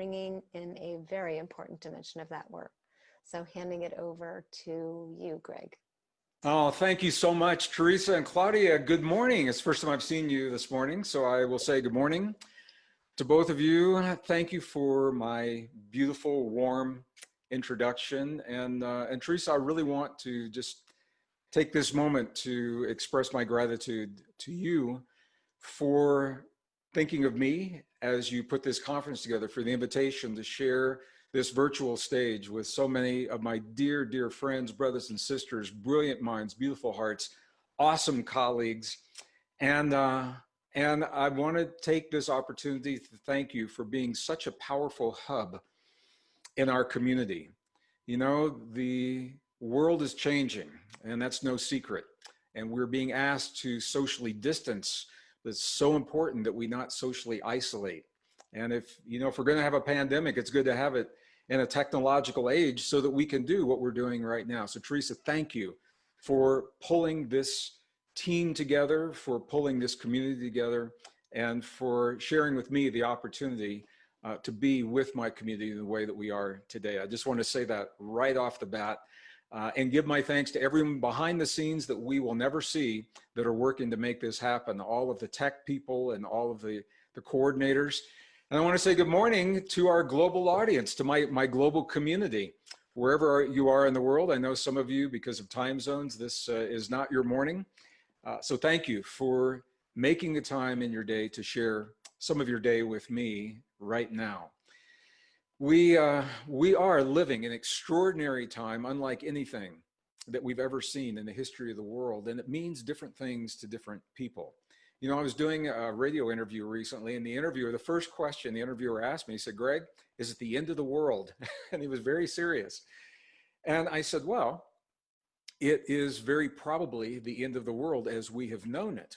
bringing in a very important dimension of that work. So handing it over to you, Gregg. Oh, thank you so much, Teresa and Claudia. Good morning. It's the first time I've seen you this morning, so I will say good morning to both of you. Thank you for my beautiful, warm introduction. And Teresa, I really want to just take this moment to express my gratitude to you for thinking of me as you put this conference together, for the invitation to share this virtual stage with so many of my dear, dear friends, brothers and sisters, brilliant minds, beautiful hearts, awesome colleagues. And I want to take this opportunity to thank you for being such a powerful hub in our community. You know, the world is changing, and that's no secret. And we're being asked to socially distance. It's so important that we not socially isolate. And if we're going to have a pandemic, it's good to have it in a technological age so that we can do what we're doing right now. So Teresa, thank you for pulling this team together, for pulling this community together, and for sharing with me the opportunity to be with my community in the way that we are today. I just want to say that right off the bat and give my thanks to everyone behind the scenes that we will never see that are working to make this happen, all of the tech people and all of the coordinators. And I want to say good morning to our global audience, to my global community, wherever you are in the world. I know some of you, because of time zones, this is not your morning. So thank you for making the time in your day to share some of your day with me right now. We are living an extraordinary time, unlike anything that we've ever seen in the history of the world, and it means different things to different people. You know, I was doing a radio interview recently, and the first question the interviewer asked me, he said, "Gregg, is it the end of the world?" And he was very serious. And I said, well, it is very probably the end of the world as we have known it.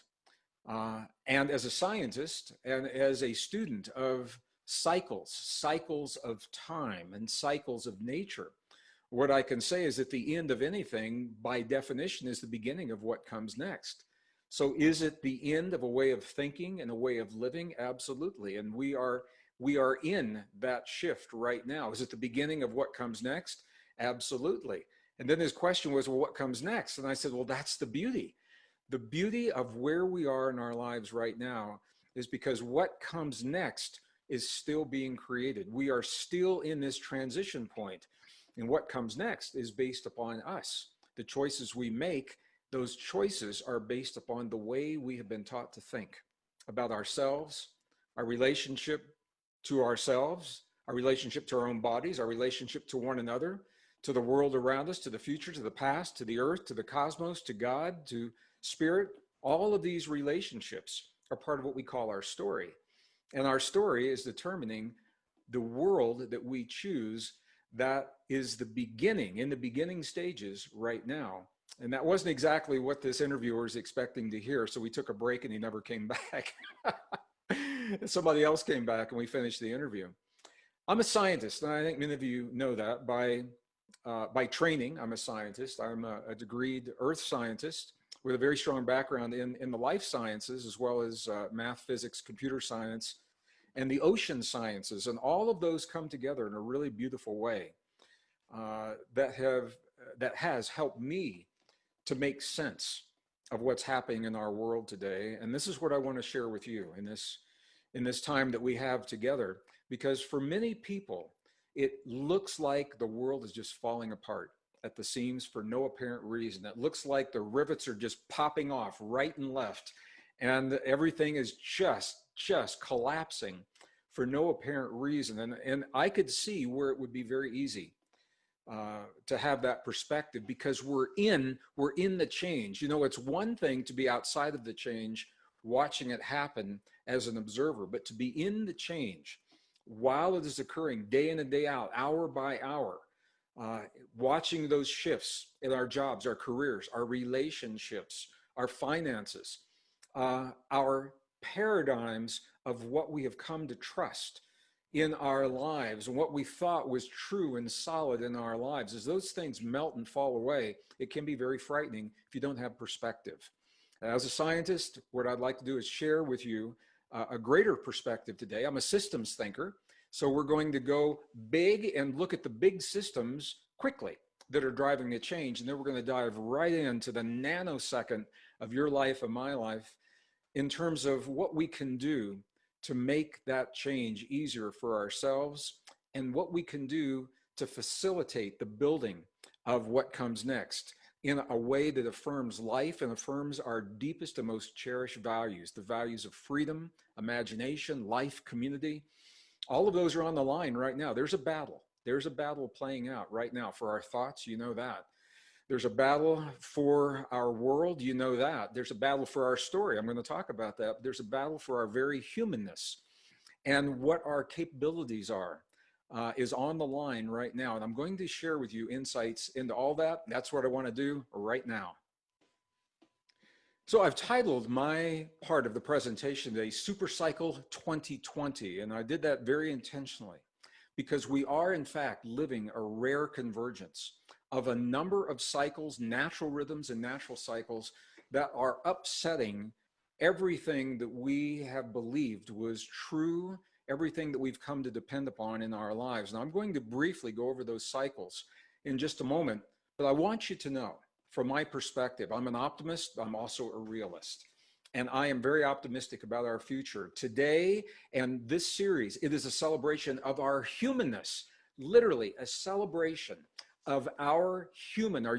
And as a scientist and as a student of cycles of time and cycles of nature, what I can say is that the end of anything, by definition, is the beginning of what comes next. So is it the end of a way of thinking and a way of living? Absolutely. And we are in that shift right now. Is it the beginning of what comes next? Absolutely. And then his question was, well, what comes next? And I said, well, that's the beauty. The beauty of where we are in our lives right now is because what comes next is still being created. We are still in this transition point. And what comes next is based upon us. The choices we make, those choices are based upon the way we have been taught to think about ourselves, our relationship to ourselves, our relationship to our own bodies, our relationship to one another, to the world around us, to the future, to the past, to the earth, to the cosmos, to God, to spirit. All of these relationships are part of what we call our story. And our story is determining the world that we choose. That is the beginning, in the beginning stages right now. And that wasn't exactly what this interviewer was expecting to hear. So we took a break and he never came back. Somebody else came back and we finished the interview. I'm a scientist, and I think many of you know that by training. I'm a scientist. I'm a degreed earth scientist with a very strong background in the life sciences, as well as math, physics, computer science, and the ocean sciences. And all of those come together in a really beautiful way that has helped me to make sense of what's happening in our world today. And this is what I want to share with you in this time that we have together, because for many people, it looks like the world is just falling apart at the seams for no apparent reason. It looks like the rivets are just popping off right and left, and everything is just collapsing for no apparent reason. And I could see where it would be very easy to have that perspective, because we're in the change. You know, it's one thing to be outside of the change, watching it happen as an observer, but to be in the change while it is occurring day in and day out, hour by hour, watching those shifts in our jobs, our careers, our relationships, our finances, our paradigms of what we have come to trust in our lives and what we thought was true and solid in our lives. As those things melt and fall away, it can be very frightening if you don't have perspective. As a scientist, what I'd like to do is share with you a greater perspective today. I'm a systems thinker, So we're going to go big and look at the big systems quickly that are driving the change. And then we're going to dive right into the nanosecond of your life and my life in terms of what we can do to make that change easier for ourselves and what we can do to facilitate the building of what comes next in a way that affirms life and affirms our deepest and most cherished values, the values of freedom, imagination, life, community. All of those are on the line right now. There's a battle. There's a battle playing out right now for our thoughts. You know that. There's a battle for our world. You know that. There's a battle for our story. I'm going to talk about that. There's a battle for our very humanness and what our capabilities are is on the line right now. And I'm going to share with you insights into all that. That's what I want to do right now. So I've titled my part of the presentation today, Super Cycle 2020. And I did that very intentionally because we are in fact living a rare convergence of a number of cycles, natural rhythms and natural cycles that are upsetting everything that we have believed was true, everything that we've come to depend upon in our lives. And I'm going to briefly go over those cycles in just a moment, but I want you to know, from my perspective, I'm an optimist, I'm also a realist. And I am very optimistic about our future. Today and this series, it is a celebration of our humanness, literally a celebration of our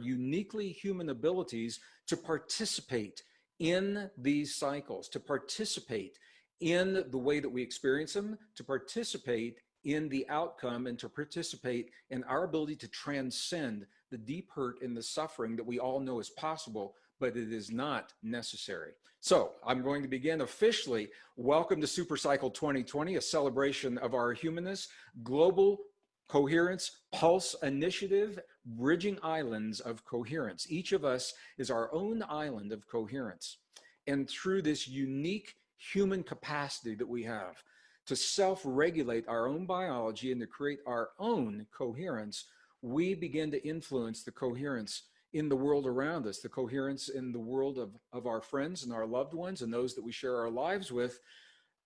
uniquely human abilities to participate in these cycles, to participate in the way that we experience them, to participate in the outcome, and to participate in our ability to transcend the deep hurt and the suffering that we all know is possible, but it is not necessary. So I'm going to begin officially. Welcome to Super Cycle 2020, a celebration of our humanness, global coherence, pulse initiative, bridging islands of coherence. Each of us is our own island of coherence. And through this unique human capacity that we have to self-regulate our own biology and to create our own coherence, we begin to influence the coherence in the world around us, the coherence in the world of our friends and our loved ones and those that we share our lives with.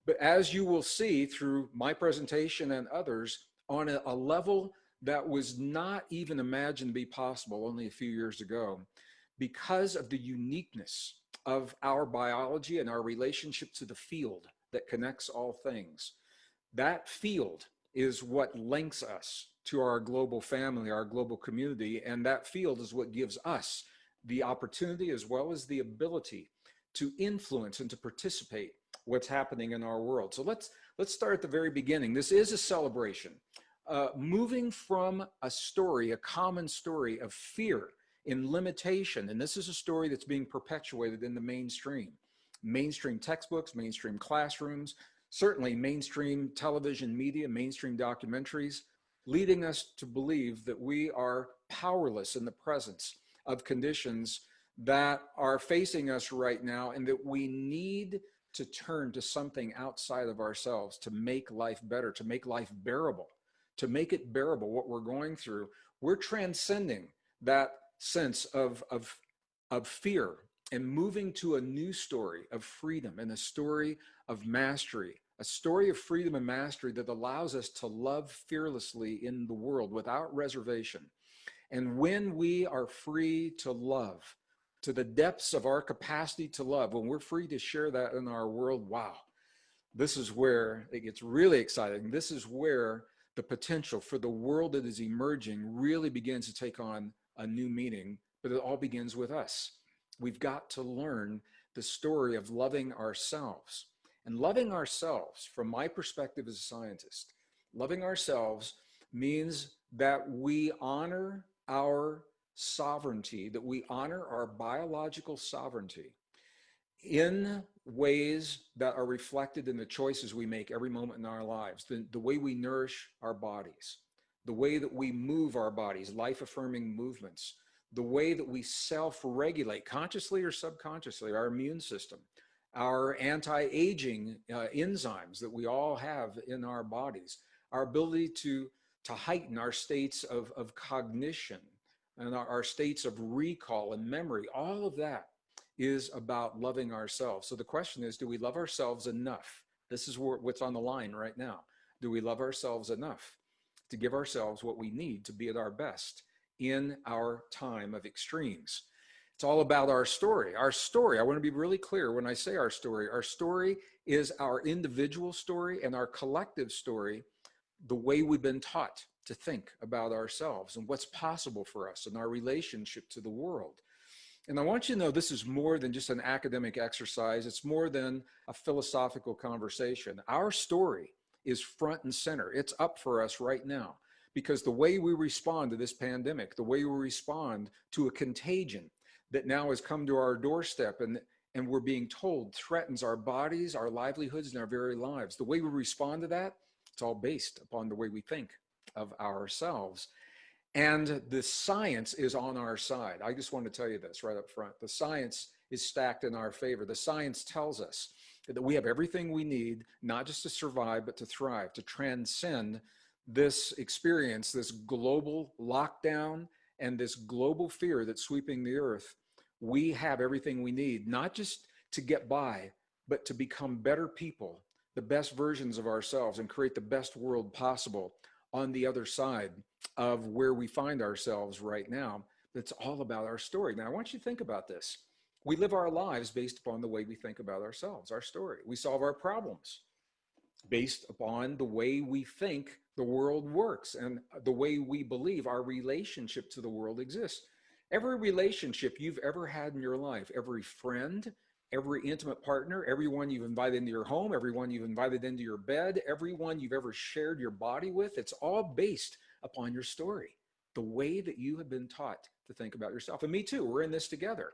But as you will see through my presentation and others, on a level that was not even imagined to be possible only a few years ago, because of the uniqueness of our biology and our relationship to the field that connects all things. That field is what links us to our global family, our global community, and that field is what gives us the opportunity as well as the ability to influence and to participate what's happening in our world. So let's start at the very beginning. This is a celebration, moving from a story, a common story of fear in limitation, and this is a story that's being perpetuated in the mainstream textbooks, mainstream classrooms, certainly mainstream television media, mainstream documentaries, leading us to believe that we are powerless in the presence of conditions that are facing us right now, and that we need to turn to something outside of ourselves to make life better, to make life bearable, to make it bearable what we're going through. We're transcending that sense of fear and moving to a new story of freedom and a story of mastery, a story of freedom and mastery that allows us to love fearlessly in the world without reservation. And when we are free to love to the depths of our capacity to love, when we're free to share that in our world, wow, this is where it gets really exciting. This is where the potential for the world that is emerging really begins to take on a new meaning, but it all begins with us. We've got to learn the story of loving ourselves. And loving ourselves, from my perspective as a scientist, loving ourselves means that we honor our sovereignty, that we honor our biological sovereignty in ways that are reflected in the choices we make every moment in our lives, the way we nourish our bodies, the way that we move our bodies, life-affirming movements, the way that we self-regulate, consciously or subconsciously, our immune system, our anti-aging enzymes that we all have in our bodies, our ability to heighten our states of cognition and our states of recall and memory. All of that is about loving ourselves. So the question is, do we love ourselves enough? This is what's on the line right now. do we love ourselves enough to give ourselves what we need to be at our best in our time of extremes? It's all about our story. Our story, I want to be really clear when I say our story is our individual story and our collective story, the way we've been taught to think about ourselves and what's possible for us and our relationship to the world. And I want you to know this is more than just an academic exercise. It's more than a philosophical conversation. Our story is front and center. It's up for us right now because the way we respond to this pandemic, the way we respond to a contagion that now has come to our doorstep and we're being told threatens our bodies, our livelihoods, and our very lives. The way we respond to that, it's all based upon the way we think of ourselves. And the science is on our side. I just want to tell you this right up front. The science is stacked in our favor. The science tells us that we have everything we need, not just to survive, but to thrive, to transcend this experience, this global lockdown and this global fear that's sweeping the earth. We have everything we need, not just to get by, but to become better people, the best versions of ourselves, and create the best world possible on the other side of where we find ourselves right now. It's all about our story. Now, I want you to think about this. We live our lives based upon the way we think about ourselves, our story. We solve our problems based upon the way we think the world works and the way we believe our relationship to the world exists. Every relationship you've ever had in your life, every friend, every intimate partner, everyone you've invited into your home, everyone you've invited into your bed, everyone you've ever shared your body with, it's all based upon your story, the way that you have been taught to think about yourself. And me too, we're in this together.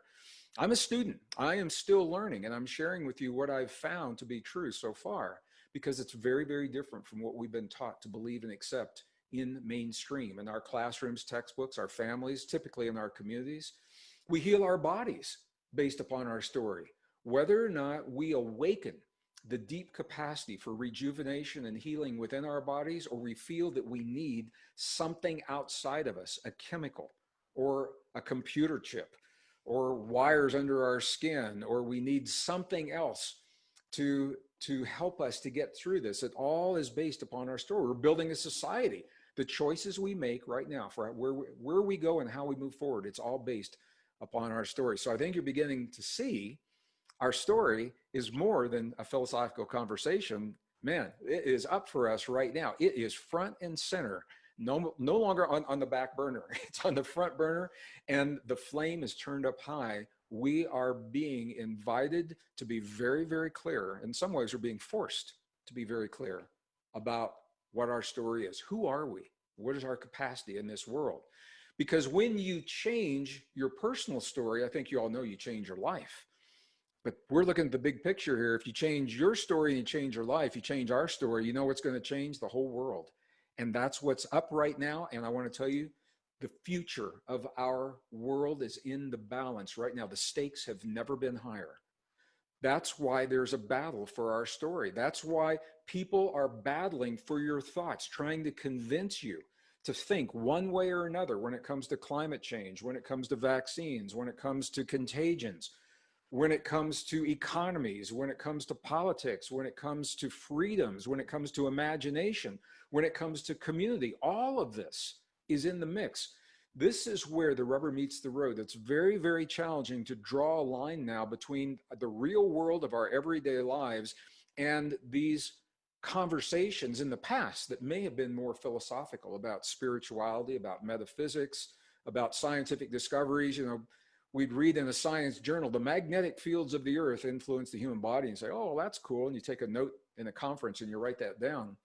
I'm a student. I am still learning, and I'm sharing with you what I've found to be true so far, because it's very, very different from what we've been taught to believe and accept in mainstream, in our classrooms, textbooks, our families, typically in our communities. We heal our bodies based upon our story. Whether or not we awaken the deep capacity for rejuvenation and healing within our bodies, or we feel that we need something outside of us, a chemical or a computer chip or wires under our skin, or we need something else to help us to get through this. It all is based upon our story. We're building a society. The choices we make right now for where we go and how we move forward, it's all based upon our story. So I think you're beginning to see our story is more than a philosophical conversation. Man, it is up for us right now. It is front and center. No longer on the back burner. It's on the front burner, and the flame is turned up high. We are being invited to be very, very clear. In some ways, we're being forced to be very clear about what our story is. Who are we? What is our capacity in this world? Because when you change your personal story, I think you all know you change your life. But we're looking at the big picture here. If you change your story and you change your life, you change our story, you know what's going to change? The whole world. And that's what's up right now. And I want to tell you, the future of our world is in the balance right now. The stakes have never been higher. That's why there's a battle for our story. That's why people are battling for your thoughts, trying to convince you to think one way or another when it comes to climate change, when it comes to vaccines, when it comes to contagions, when it comes to economies, when it comes to politics, when it comes to freedoms, when it comes to imagination, when it comes to community. All of this is in the mix. This is where the rubber meets the road. It's very, very challenging to draw a line now between the real world of our everyday lives and these conversations in the past that may have been more philosophical about spirituality, about metaphysics, about scientific discoveries. You know, we'd read in a science journal, the magnetic fields of the earth influence the human body, and say, oh, that's cool. And you take a note in a conference and you write that down.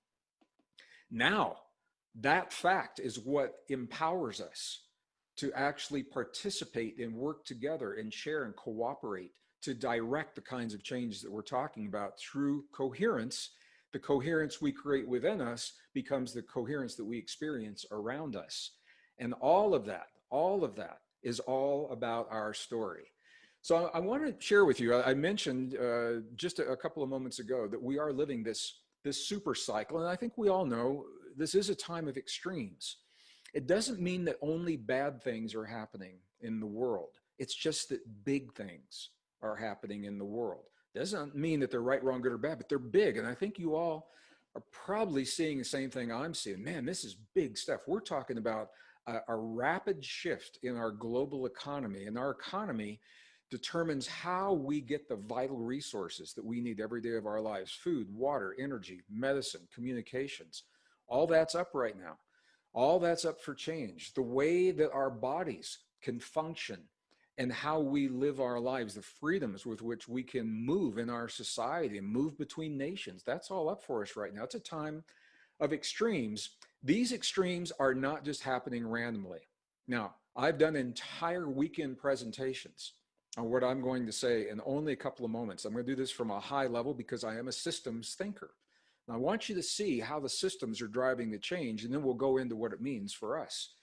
Now, that fact is what empowers us to actually participate and work together and share and cooperate to direct the kinds of changes that we're talking about through coherence. The coherence we create within us becomes the coherence that we experience around us. And all of that is all about our story. So I want to share with you, I mentioned just a couple of moments ago that we are living this super cycle. And I think we all know this is a time of extremes. It doesn't mean that only bad things are happening in the world. It's just that big things are happening in the world. Doesn't mean that they're right, wrong, good, or bad, but they're big. And I think you all are probably seeing the same thing I'm seeing. Man, this is big stuff. We're talking about a rapid shift in our global economy, and our economy determines how we get the vital resources that we need every day of our lives: food, water, energy, medicine, communications. All that's up right now. All that's up for change. The way that our bodies can function and how we live our lives, the freedoms with which we can move in our society and move between nations, that's all up for us right now. It's a time of extremes. These extremes are not just happening randomly. Now, I've done entire weekend presentations on what I'm going to say in only a couple of moments. I'm going to do this from a high level because I am a systems thinker. And I want you to see how the systems are driving the change, and then we'll go into what it means for us.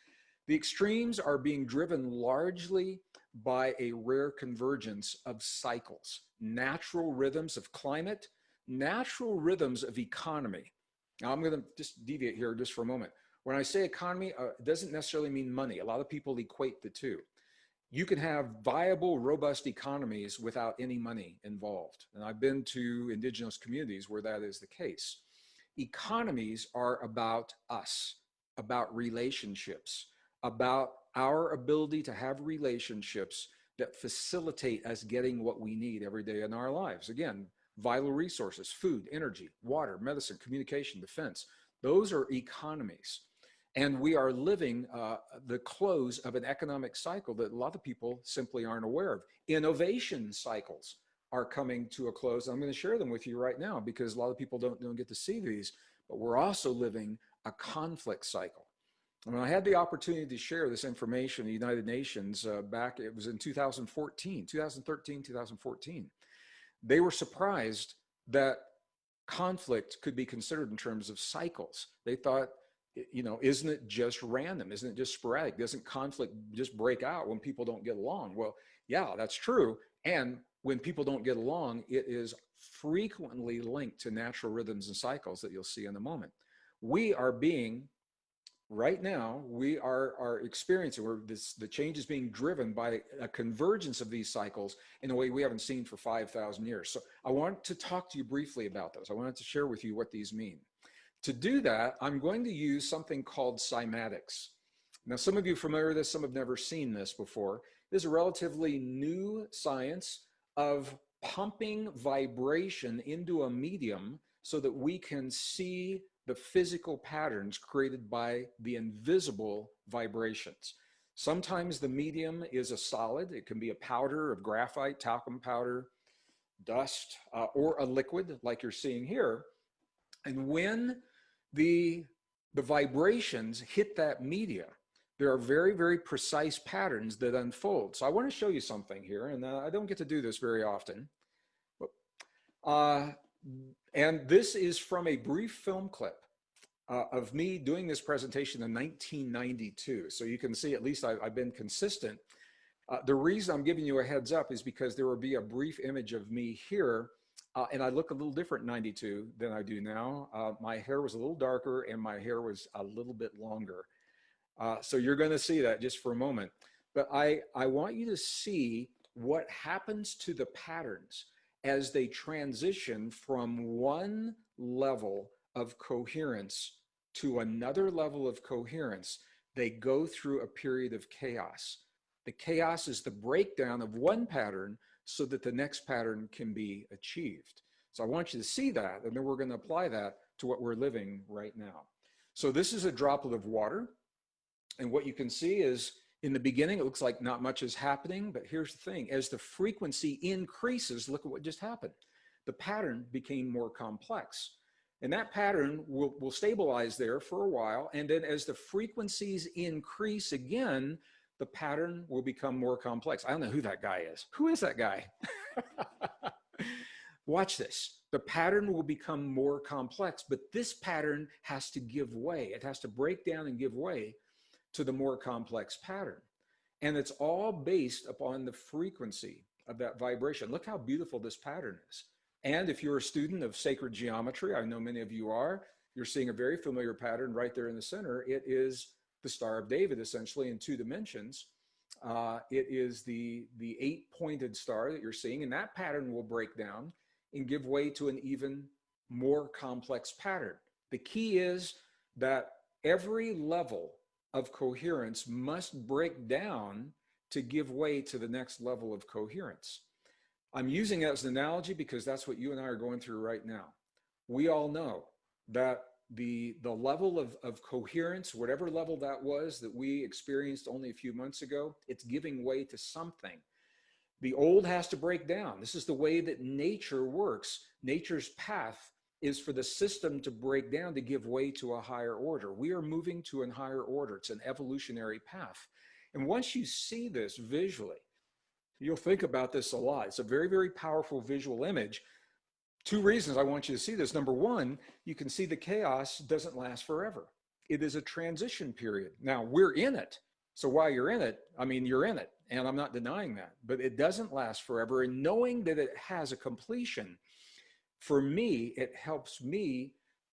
The extremes are being driven largely by a rare convergence of cycles, natural rhythms of climate, natural rhythms of economy. Now, I'm going to just deviate here just for a moment. When I say economy, it doesn't necessarily mean money. A lot of people equate the two. You can have viable, robust economies without any money involved. And I've been to indigenous communities where that is the case. Economies are about us, about relationships, about our ability to have relationships that facilitate us getting what we need every day in our lives. Again, vital resources: food, energy, water, medicine, communication, defense. Those are economies. And we are living the close of an economic cycle that a lot of people simply aren't aware of. Innovation cycles are coming to a close. I'm going to share them with you right now because a lot of people don't get to see these, but we're also living a conflict cycle. And when I had the opportunity to share this information in the United Nations back, it was in 2013, 2014, they were surprised that conflict could be considered in terms of cycles. They thought, isn't it just random? Isn't it just sporadic? Doesn't conflict just break out when people don't get along? Well, yeah, that's true. And when people don't get along, it is frequently linked to natural rhythms and cycles that you'll see in a moment. Right now, we are experiencing where the change is being driven by a convergence of these cycles in a way we haven't seen for 5,000 years. So I want to talk to you briefly about those. I wanted to share with you what these mean. To do that, I'm going to use something called cymatics. Now, some of you are familiar with this, some have never seen this before. This is a relatively new science of pumping vibration into a medium so that we can see the physical patterns created by the invisible vibrations. Sometimes the medium is a solid. It can be a powder of graphite, talcum powder, dust, or a liquid like you're seeing here. And when the vibrations hit that media, there are very, very precise patterns that unfold. So I want to show you something here, and I don't get to do this very often. And this is from a brief film clip of me doing this presentation in 1992. So you can see at least I've been consistent. The reason I'm giving you a heads up is because there will be a brief image of me here. And I look a little different in 92 than I do now. My hair was a little darker and my hair was a little bit longer. So you're going to see that just for a moment. But I want you to see what happens to the patterns as they transition from one level of coherence to another level of coherence. They go through a period of chaos. The chaos is the breakdown of one pattern so that the next pattern can be achieved. So I want you to see that, and then we're going to apply that to what we're living right now. So this is a droplet of water, and what you can see is in the beginning, it looks like not much is happening, but here's the thing. As the frequency increases, look at what just happened. The pattern became more complex. And that pattern will stabilize there for a while, and then as the frequencies increase again, the pattern will become more complex. I don't know who that guy is. Who is that guy? Watch this. The pattern will become more complex, but this pattern has to give way. It has to break down and give way to the more complex pattern. And it's all based upon the frequency of that vibration. Look how beautiful this pattern is. And if you're a student of sacred geometry, I know many of you are, you're seeing a very familiar pattern right there in the center. It is the Star of David, essentially, in 2 dimensions. It is the 8-pointed star that you're seeing, and that pattern will break down and give way to an even more complex pattern. The key is that every level of coherence must break down to give way to the next level of coherence. I'm using it as an analogy because that's what you and I are going through right now. We all know that the level of coherence, whatever level that was that we experienced only a few months ago, it's giving way to something. The old has to break down. This is the way that nature works. Nature's path is for the system to break down to give way to a higher order. We are moving to a higher order. It's an evolutionary path. And once you see this visually, you'll think about this a lot. It's a very, very powerful visual image. Two reasons I want you to see this. Number one, you can see the chaos doesn't last forever. It is a transition period. Now, we're in it. So while you're in it, I mean, you're in it. And I'm not denying that. But it doesn't last forever. And knowing that it has a completion, for me, it helps me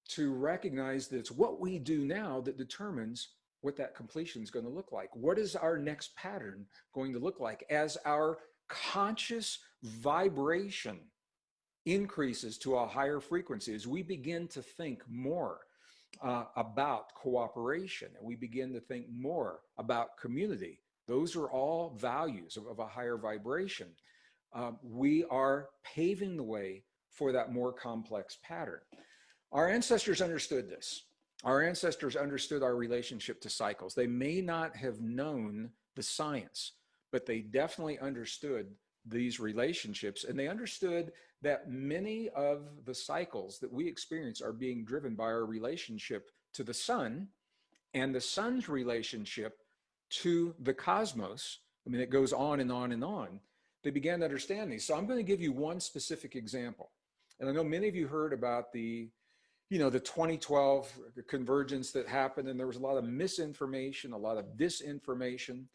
to recognize that it's what we do now that determines what that completion is going to look like. What is our next pattern going to look like as our conscious vibration increases to a higher frequency, as we begin to think more about cooperation, and we begin to think more about community. Those are all values of a higher vibration. We are paving the way for that more complex pattern. Our ancestors understood this. Our ancestors understood our relationship to cycles. They may not have known the science, but they definitely understood these relationships, and they understood that many of the cycles that we experience are being driven by our relationship to the sun and the sun's relationship to the cosmos. I mean, it goes on and on and on. They began to understand these. So I'm going to give you one specific example. And I know many of you heard about the 2012 convergence that happened, and there was a lot of misinformation, a lot of disinformation.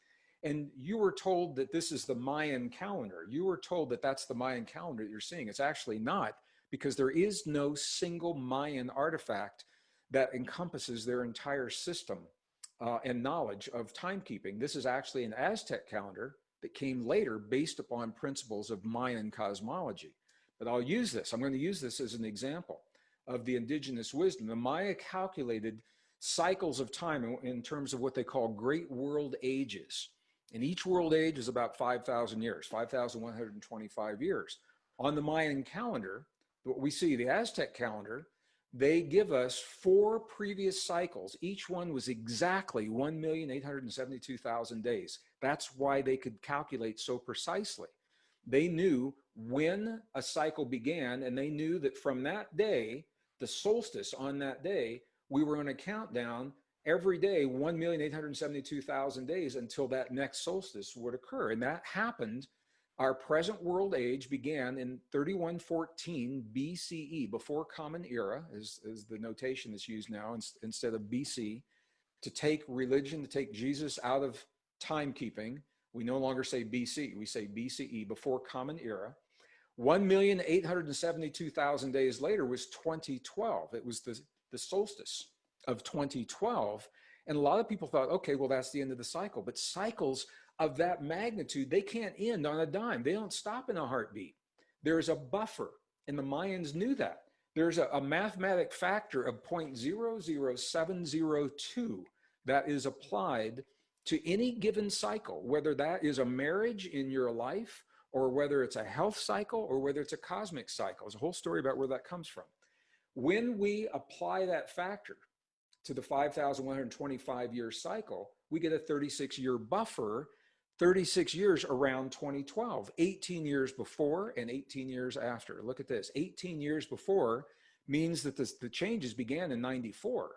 And you were told that this is the Mayan calendar. You were told that that's the Mayan calendar that you're seeing. It's actually not, because there is no single Mayan artifact that encompasses their entire system and knowledge of timekeeping. This is actually an Aztec calendar that came later based upon principles of Mayan cosmology. But I'll use this. I'm going to use this as an example of the indigenous wisdom. The Maya calculated cycles of time in terms of what they call great world ages. And each world age is about 5,000 years, 5,125 years. On the Mayan calendar, what we see, the Aztec calendar, they give us 4 previous cycles. Each one was exactly 1,872,000 days. That's why they could calculate so precisely. They knew when a cycle began, and they knew that from that day, the solstice on that day, we were on a countdown every day, 1,872,000 days until that next solstice would occur. And that happened. Our present world age began in 3114 BCE, before Common Era, is the notation that's used now instead of BC, to take religion, to take Jesus out of timekeeping. We no longer say BC, we say BCE, before Common Era. 1,872,000 days later was 2012. It was the solstice of 2012. And a lot of people thought, okay, well, that's the end of the cycle. But cycles of that magnitude, they can't end on a dime. They don't stop in a heartbeat. There's a buffer, and the Mayans knew that. There's a mathematic factor of 0.00702 that is applied to any given cycle, whether that is a marriage in your life, or whether it's a health cycle, or whether it's a cosmic cycle. There's a whole story about where that comes from. When we apply that factor to the 5,125 year cycle, we get a 36-year buffer, 36 years around 2012, 18 years before and 18 years after. Look at this, 18 years before means that the changes began in 94,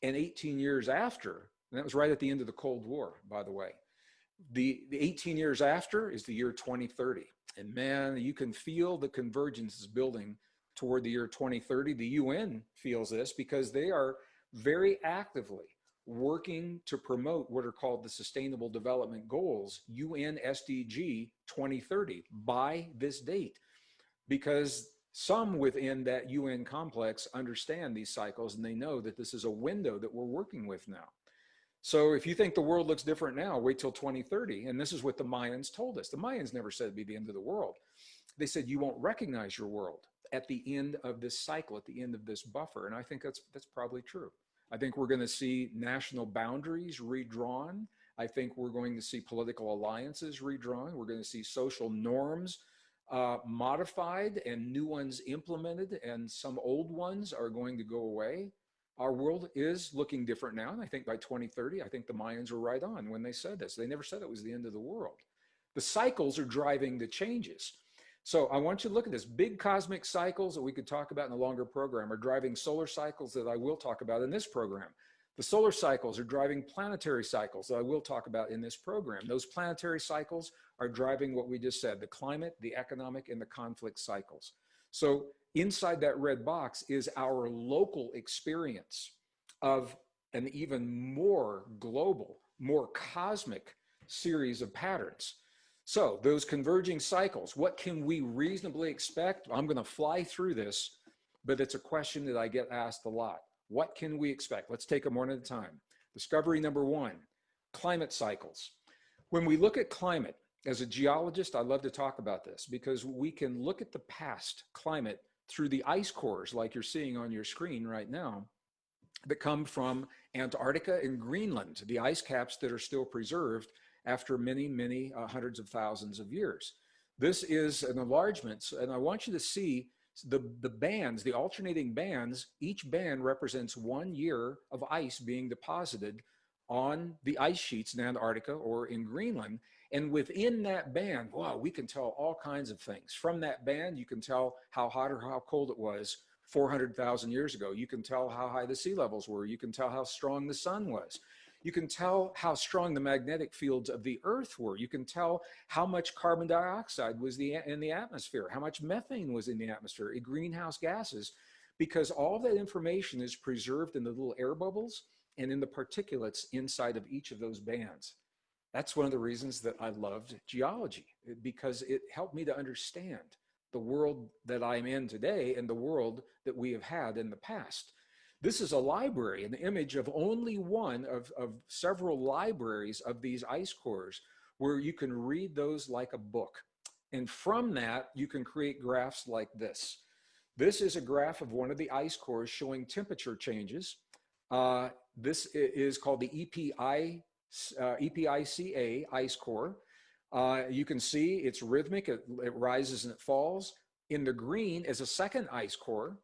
and 18 years after, and that was right at the end of the Cold War, by the way. The 18 years after is the year 2030. And man, you can feel the convergence is building toward the year 2030. The UN feels this because they are very actively working to promote what are called the Sustainable Development Goals, UN SDG 2030, by this date. Because some within that UN complex understand these cycles, and they know that this is a window that we're working with now. So if you think the world looks different now, wait till 2030. And this is what the Mayans told us. The Mayans never said it'd be the end of the world. They said, you won't recognize your world at the end of this cycle, at the end of this buffer. And I think that's probably true. I think we're going to see national boundaries redrawn. I think we're going to see political alliances redrawn. We're going to see social norms modified and new ones implemented, and some old ones are going to go away. Our world is looking different now, and I think by 2030, I think the Mayans were right on when they said this. They never said it was the end of the world. The cycles are driving the changes. So I want you to look at this. Big cosmic cycles that we could talk about in a longer program are driving solar cycles that I will talk about in this program. The solar cycles are driving planetary cycles that I will talk about in this program. Those planetary cycles are driving what we just said, the climate, the economic, and the conflict cycles. So inside that red box is our local experience of an even more global, more cosmic series of patterns. So those converging cycles, what can we reasonably expect? I'm going to fly through this, but it's a question that I get asked a lot. What can we expect? Let's take them one at a time. Discovery number one, climate cycles. When we look at climate, as a geologist, I love to talk about this because we can look at the past climate through the ice cores like you're seeing on your screen right now that come from Antarctica and Greenland, the ice caps that are still preserved after many, many hundreds of thousands of years. This is an enlargement, and I want you to see the bands, the alternating bands. Each band represents 1 year of ice being deposited on the ice sheets in Antarctica or in Greenland. And within that band, wow, we can tell all kinds of things. From that band, you can tell how hot or how cold it was 400,000 years ago. You can tell how high the sea levels were. You can tell how strong the sun was. You can tell how strong the magnetic fields of the earth were. You can tell how much carbon dioxide was in the atmosphere, how much methane was in the atmosphere, greenhouse gases, because all that information is preserved in the little air bubbles and in the particulates inside of each of those bands. That's one of the reasons that I loved geology, because it helped me to understand the world that I'm in today and the world that we have had in the past. This is a library, an image of only one of several libraries of these ice cores where you can read those like a book. And from that, you can create graphs like this. This is a graph of one of the ice cores showing temperature changes. This is called the EPICA ice core. You can see it's rhythmic, it rises and it falls. In the green is a second ice core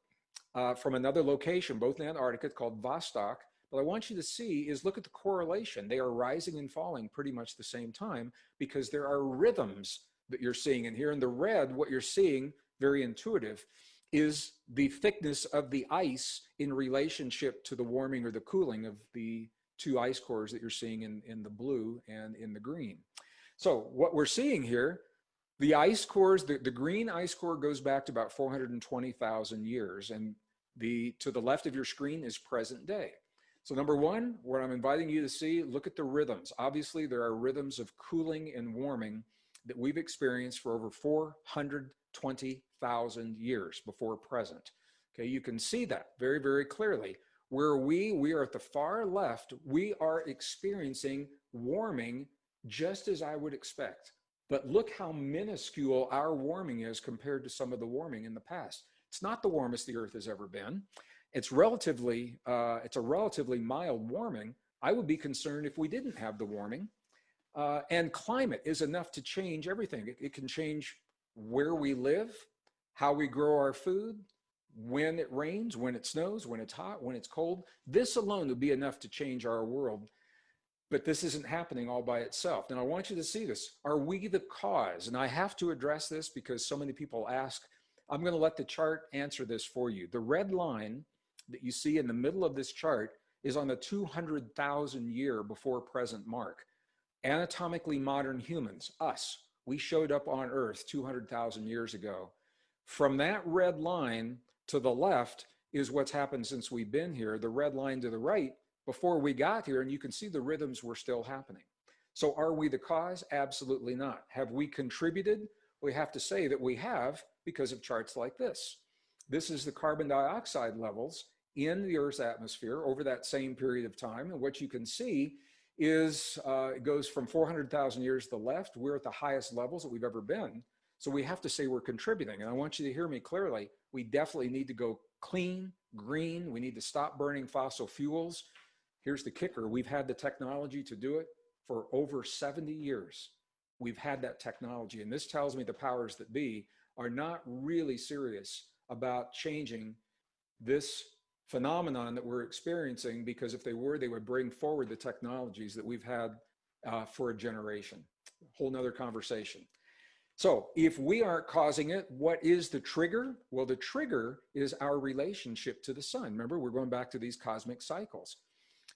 from another location, both in Antarctica, called Vostok. But I want you to see is look at the correlation. They are rising and falling pretty much the same time because there are rhythms that you're seeing. And here in the red, what you're seeing, very intuitive, is the thickness of the ice in relationship to the warming or the cooling of the two ice cores that you're seeing in the blue and in the green. So what we're seeing here, the ice cores, the green ice core goes back to about 420,000 years, and to the left of your screen is present day. So number one, what I'm inviting you to see, look at the rhythms. Obviously, there are rhythms of cooling and warming that we've experienced for over 420,000 years before present. Okay, you can see that very, very clearly. Where we are at the far left, we are experiencing warming just as I would expect. But look how minuscule our warming is compared to some of the warming in the past. It's not the warmest the Earth has ever been. It's a relatively mild warming. I would be concerned if we didn't have the warming. And climate is enough to change everything. It can change where we live, how we grow our food, when it rains, when it snows, when it's hot, when it's cold. This alone would be enough to change our world. But this isn't happening all by itself. Now, I want you to see this. Are we the cause? And I have to address this because so many people ask. I'm going to let the chart answer this for you. The red line that you see in the middle of this chart is on the 200,000 year before present mark. Anatomically modern humans, us, we showed up on Earth 200,000 years ago. From that red line to the left is what's happened since we've been here. The red line to the right, before we got here, and you can see the rhythms were still happening. So are we the cause? Absolutely not. Have we contributed? We have to say that we have because of charts like this. This is the carbon dioxide levels in the Earth's atmosphere over that same period of time. And what you can see is it goes from 400,000 years to the left. We're at the highest levels that we've ever been. So we have to say we're contributing. And I want you to hear me clearly. We definitely need to go clean, green. We need to stop burning fossil fuels. Here's the kicker. We've had the technology to do it for over 70 years. We've had that technology. And this tells me the powers that be are not really serious about changing this phenomenon that we're experiencing, because if they were, they would bring forward the technologies that we've had for a generation. Whole nother conversation. So if we aren't causing it, what is the trigger? Well, the trigger is our relationship to the sun. Remember, we're going back to these cosmic cycles.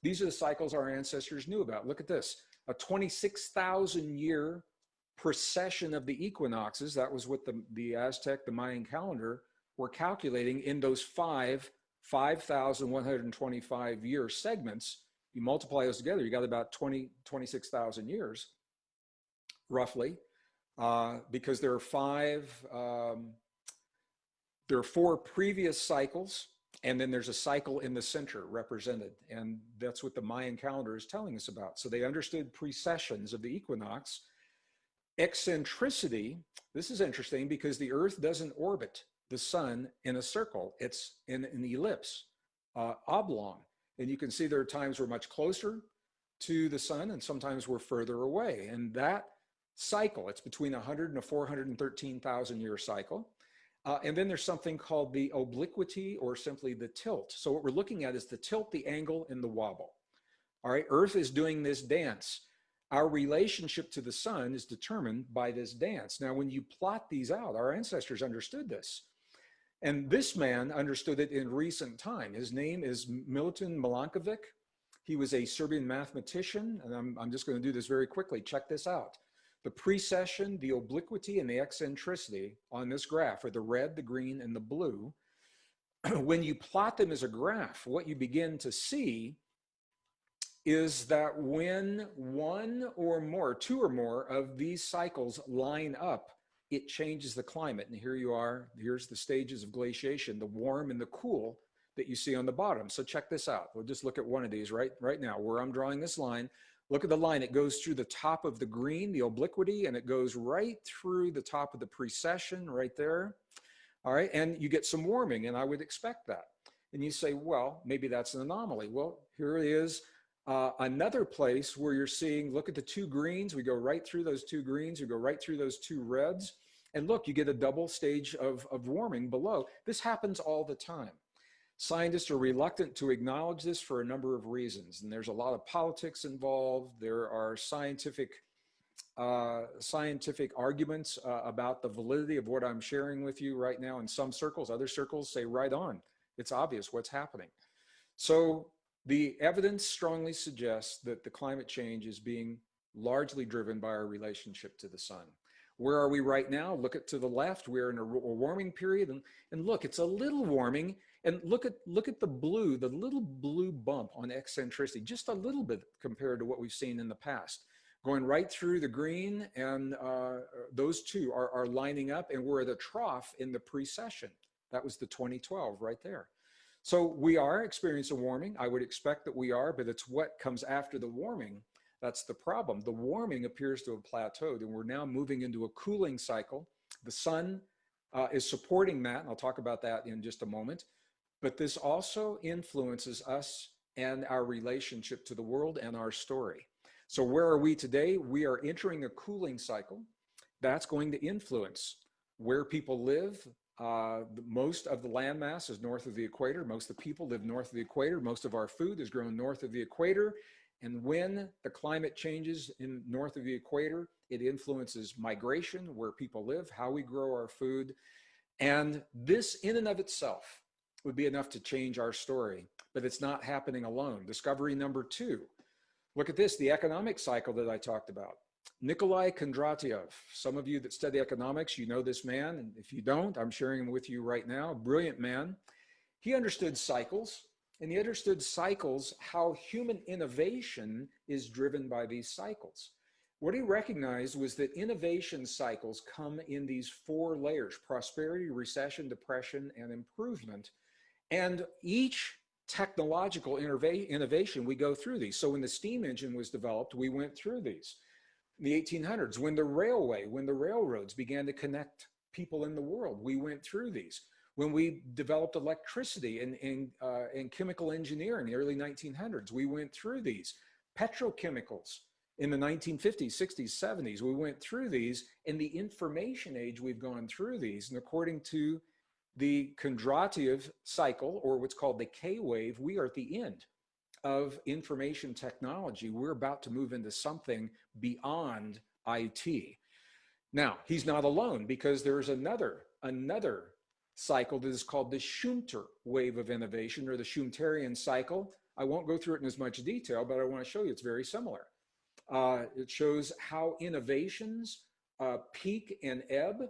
These are the cycles our ancestors knew about. Look at this, a 26,000 year precession of the equinoxes. That was what the Aztec, the Mayan calendar were calculating in those 5,125 year segments. You multiply those together, you got about 26,000 years, roughly, because there are four previous cycles, and then there's a cycle in the center represented. And that's what the Mayan calendar is telling us about. So they understood precessions of the equinox. Eccentricity, this is interesting because the Earth doesn't orbit the sun in a circle. It's in an ellipse, oblong. And you can see there are times we're much closer to the sun and sometimes we're further away. And that cycle, it's between 100 and a 413,000 year cycle. And then there's something called the obliquity, or simply the tilt. So what we're looking at is the tilt, the angle, and the wobble. All right, Earth is doing this dance. Our relationship to the sun is determined by this dance. Now, when you plot these out, our ancestors understood this. And this man understood it in recent time. His name is Milutin Milankovic. He was a Serbian mathematician, and I'm just going to do this very quickly. Check this out. The precession, the obliquity, and the eccentricity on this graph are the red, the green, and the blue. When you plot them as a graph, what you begin to see is that when two or more of these cycles line up, it changes the climate. And here you are, here's the stages of glaciation, the warm and the cool that you see on the bottom. So check this out. We'll just look at one of these right now, where I'm drawing this line. Look at the line. It goes through the top of the green, the obliquity, and it goes right through the top of the precession right there. All right, and you get some warming, and I would expect that. And you say, well, maybe that's an anomaly. Well, here it is. Another place where you're seeing, look at the two greens. We go right through those two greens. We go right through those two reds. And look, you get a double stage of warming below. This happens all the time. Scientists are reluctant to acknowledge this for a number of reasons. And there's a lot of politics involved. There are scientific arguments about the validity of what I'm sharing with you right now in some circles. Other circles say right on. It's obvious what's happening. So the evidence strongly suggests that the climate change is being largely driven by our relationship to the sun. Where are we right now? Look at to the left. We're in a warming period, and look, it's a little warming. And look at the blue, the little blue bump on eccentricity, just a little bit compared to what we've seen in the past. Going right through the green, and those two are lining up, and we're at a trough in the precession. That was the 2012 right there. So we are experiencing warming. I would expect that we are, but it's what comes after the warming that's the problem. The warming appears to have plateaued, and we're now moving into a cooling cycle. The sun is supporting that, and I'll talk about that in just a moment. But this also influences us and our relationship to the world and our story. So where are we today? We are entering a cooling cycle. That's going to influence where people live. Most of the landmass is north of the equator. Most of the people live north of the equator. Most of our food is grown north of the equator. And when the climate changes in north of the equator, it influences migration, where people live, how we grow our food. And this in and of itself would be enough to change our story, but it's not happening alone. Discovery number 2. Look at this, the economic cycle that I talked about. Nikolai Kondratiev. Some of you that study economics, you know this man. And if you don't, I'm sharing him with you right now. Brilliant man. He understood cycles, and he understood cycles, how human innovation is driven by these cycles. What he recognized was that innovation cycles come in these 4 layers: prosperity, recession, depression, and improvement. And each technological innovation, we go through these. So when the steam engine was developed, we went through these. In the 1800s, when the railroads began to connect people in the world, we went through these. When we developed electricity and chemical engineering in the early 1900s, we went through these. Petrochemicals in the 1950s, 60s, 70s, we went through these. In the information age, we've gone through these. And according to the Kondratiev cycle, or what's called the K-wave, we are at the end of information technology. We're about to move into something beyond IT. Now, he's not alone, because there's another cycle that is called the Schumter wave of innovation, or the Schumterian cycle. I won't go through it in as much detail, but I want to show you it's very similar. It shows how innovations peak and ebb,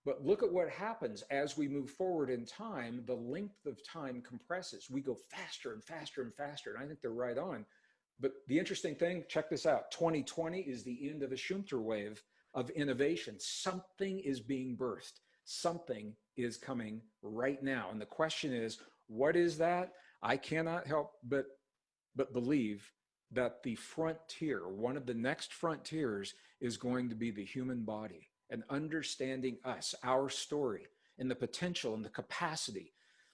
but look at what happens as we move forward in time. The length of time compresses. We go faster and faster and faster, and I think they're right on. But the interesting thing, check this out, 2020 is the end of the Schumter wave of innovation. Something is being birthed. Something is coming right now. And the question is, what is that? I cannot help but believe that the frontier, one of the next frontiers, is going to be the human body, and understanding us, our story, and the potential and the capacity,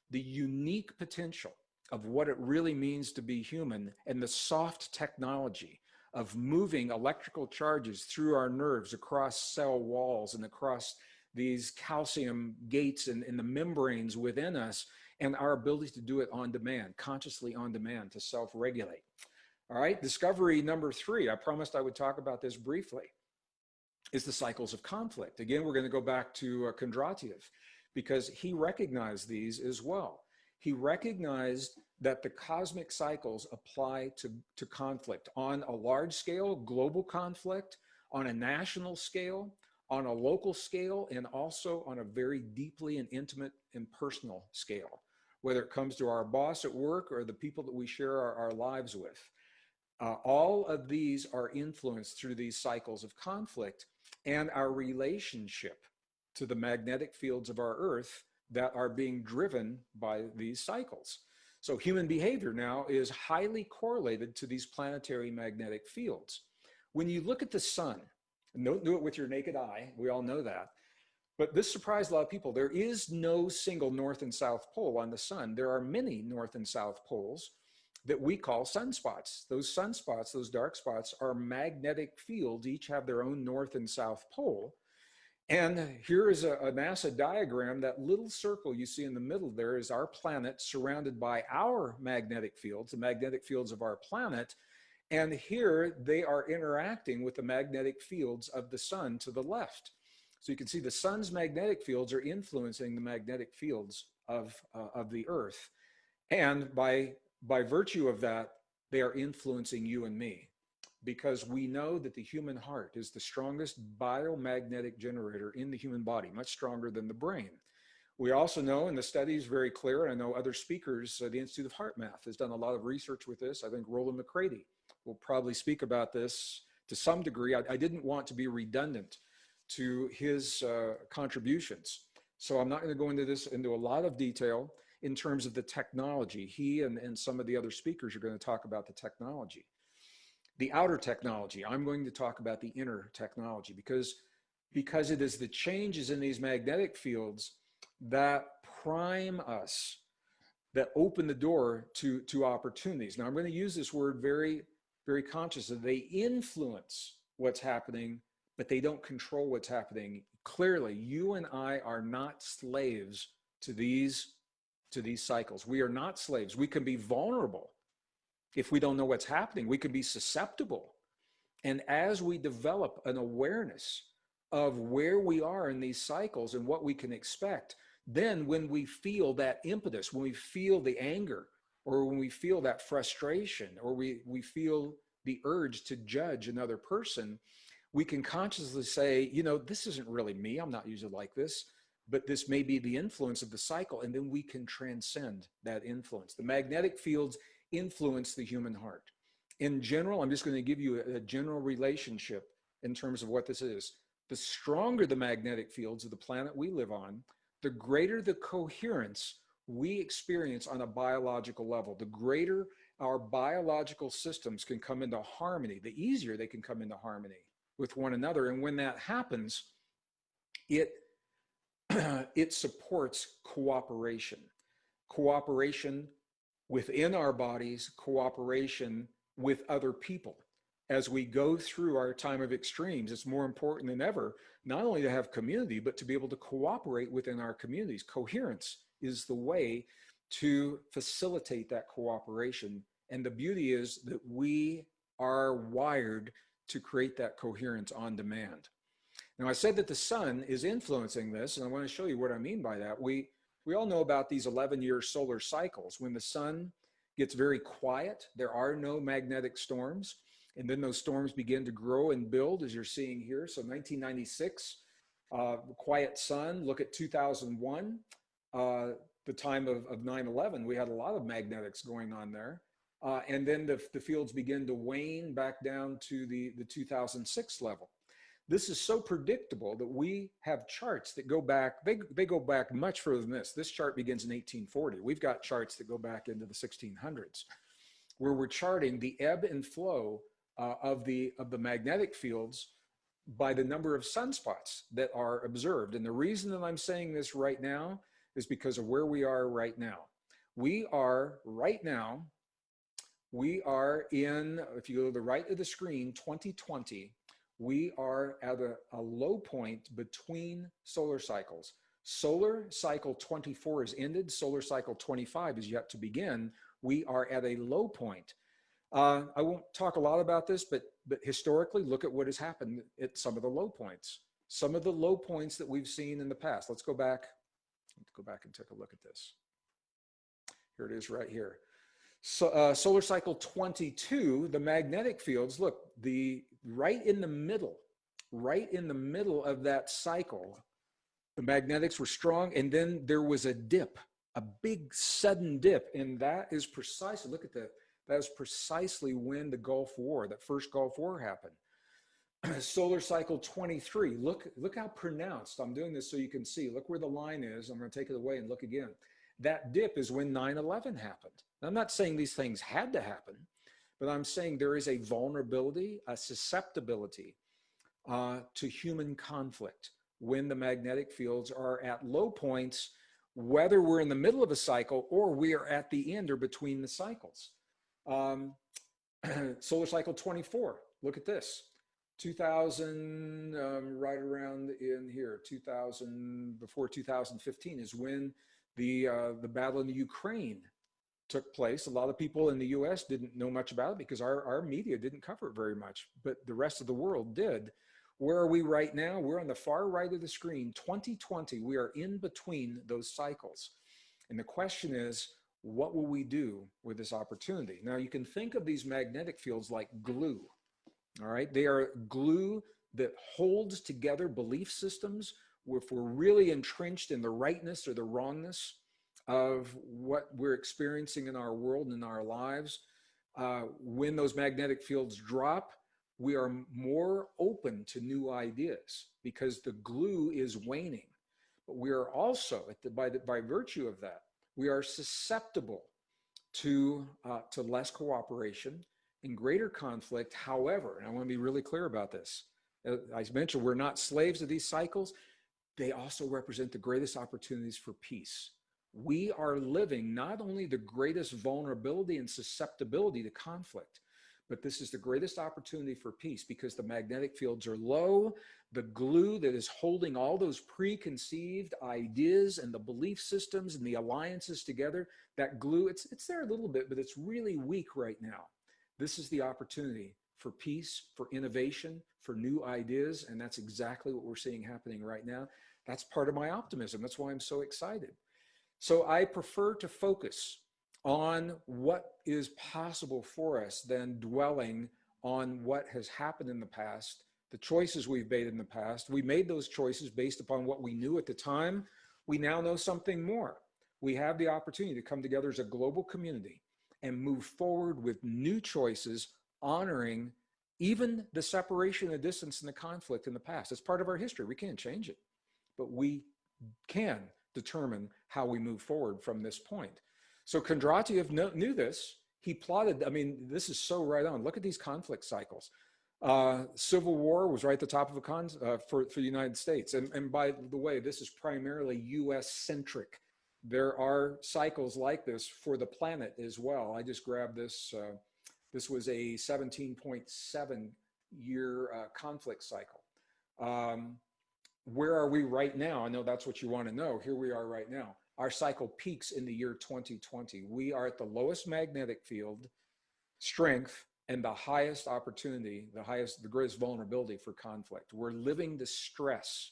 the unique potential of what it really means to be human, and the soft technology of moving electrical charges through our nerves across cell walls and across these calcium gates and the membranes within us, and our ability to do it on demand, consciously on demand, to self-regulate. All right, discovery number 3, I promised I would talk about this briefly, is the cycles of conflict. Again, we're going to go back to Kondratiev, because he recognized these as well. He recognized that the cosmic cycles apply to conflict on a large scale, global conflict, on a national scale, on a local scale, and also on a very deeply and intimate and personal scale, whether it comes to our boss at work or the people that we share our lives with. All of these are influenced through these cycles of conflict and our relationship to the magnetic fields of our Earth that are being driven by these cycles. So human behavior now is highly correlated to these planetary magnetic fields. When you look at the sun, and don't do it with your naked eye, we all know that, but this surprised a lot of people. There is no single north and south pole on the sun. There are many north and south poles that we call sunspots. Those sunspots, those dark spots, are magnetic fields, each have their own north and south pole. And here is a NASA diagram. That little circle you see in the middle there is our planet surrounded by our magnetic fields, the magnetic fields of our planet. And here they are interacting with the magnetic fields of the sun to the left. So you can see the sun's magnetic fields are influencing the magnetic fields of the Earth. And by virtue of that, they are influencing you and me, because we know that the human heart is the strongest biomagnetic generator in the human body, much stronger than the brain. We also know, and the study is very clear, and I know other speakers, the Institute of Heart Math has done a lot of research with this. I think Roland McCready will probably speak about this to some degree. I didn't want to be redundant to his contributions. So I'm not going to go into a lot of detail in terms of the technology. He and some of the other speakers are going to talk about the technology. The outer technology, I'm going to talk about the inner technology, because it is the changes in these magnetic fields that prime us, that open the door to opportunities. Now, I'm going to use this word very, very consciously. They influence what's happening, but they don't control what's happening. Clearly, you and I are not slaves to these cycles. We are not slaves. We can be vulnerable if we don't know what's happening. We can be susceptible. And as we develop an awareness of where we are in these cycles and what we can expect, then when we feel that impetus, when we feel the anger, or when we feel that frustration, or we feel the urge to judge another person, we can consciously say, you know, this isn't really me. I'm not usually like this, but this may be the influence of the cycle. And then we can transcend that influence. The magnetic fields influence the human heart. In general, I'm just going to give you a general relationship in terms of what this is. The stronger the magnetic fields of the planet we live on, the greater the coherence we experience on a biological level. The greater our biological systems can come into harmony, the easier they can come into harmony with one another. And when that happens, it it supports cooperation, cooperation within our bodies, cooperation with other people. As we go through our time of extremes, it's more important than ever, not only to have community, but to be able to cooperate within our communities. Coherence is the way to facilitate that cooperation. And the beauty is that we are wired to create that coherence on demand. Now, I said that the sun is influencing this, and I want to show you what I mean by that. We all know about these 11-year solar cycles. When the sun gets very quiet, there are no magnetic storms, and then those storms begin to grow and build, as you're seeing here. So 1996, quiet sun. Look at 2001, the time of 9/11. We had a lot of magnetics going on there. And then the fields begin to wane back down to the 2006 level. This is so predictable that we have charts that go back, they go back much further than this. This chart begins in 1840. We've got charts that go back into the 1600s, where we're charting the ebb and flow of the magnetic fields by the number of sunspots that are observed. And the reason that I'm saying this right now is because of where we are right now. We are right now, we are in, if you go to the right of the screen, 2020, we are at a low point between solar cycles. Solar cycle 24 is ended. Solar cycle 25 is yet to begin. We are at a low point. I won't talk a lot about this, but historically, look at what has happened at some of the low points. Some of the low points that we've seen in the past. Let's go back and take a look at this. Here it is right here. So, solar cycle 22, the magnetic fields, look, right in the middle of that cycle, the magnetics were strong, and then there was a dip, a big sudden dip, and that is precisely, look at that, that is precisely when the Gulf War, that first Gulf War happened. Solar cycle 23, look how pronounced, I'm doing this so you can see, look where the line is, I'm gonna take it away and look again. That dip is when 9/11 happened. Now, I'm not saying these things had to happen, but I'm saying there is a vulnerability, a susceptibility to human conflict when the magnetic fields are at low points, whether we're in the middle of a cycle or we are at the end or between the cycles. Solar cycle 24, look at this. 2000, right around in here, 2000, before 2015 is when the battle in the Ukraine took place. A lot of people in the US didn't know much about it because our media didn't cover it very much, but the rest of the world did. Where are we right now? We're on the far right of the screen, 2020. We are in between those cycles. And the question is, what will we do with this opportunity? Now, you can think of these magnetic fields like glue, all right? They are glue that holds together belief systems. If we're really entrenched in the rightness or the wrongness of what we're experiencing in our world and in our lives, when those magnetic fields drop, we are more open to new ideas because the glue is waning. But we are also, by virtue of that, we are susceptible to less cooperation and greater conflict. However, and I want to be really clear about this, as I mentioned, we're not slaves of these cycles. They also represent the greatest opportunities for peace. We are living not only the greatest vulnerability and susceptibility to conflict, but this is the greatest opportunity for peace because the magnetic fields are low. The glue that is holding all those preconceived ideas and the belief systems and the alliances together, that glue, it's there a little bit, but it's really weak right now. This is the opportunity for peace, for innovation, for new ideas, and that's exactly what we're seeing happening right now. That's part of my optimism. That's why I'm so excited. So I prefer to focus on what is possible for us than dwelling on what has happened in the past, the choices we've made in the past. We made those choices based upon what we knew at the time. We now know something more. We have the opportunity to come together as a global community and move forward with new choices, honoring even the separation, the distance, and the conflict in the past. It's part of our history. We can't change it, but we can determine how we move forward from this point. So Kondratiev knew this. He plotted, I mean, this is so right on. Look at these conflict cycles. Civil War was right at the top of for the United States. And by the way, this is primarily US centric. There are cycles like this for the planet as well. I just grabbed this. This was a 17.7 year conflict cycle. Where are we right now? I know that's what you want to know. Here we are right now. Our cycle peaks in the year 2020. We are at the lowest magnetic field strength and the highest opportunity, the greatest vulnerability for conflict. We're living the stress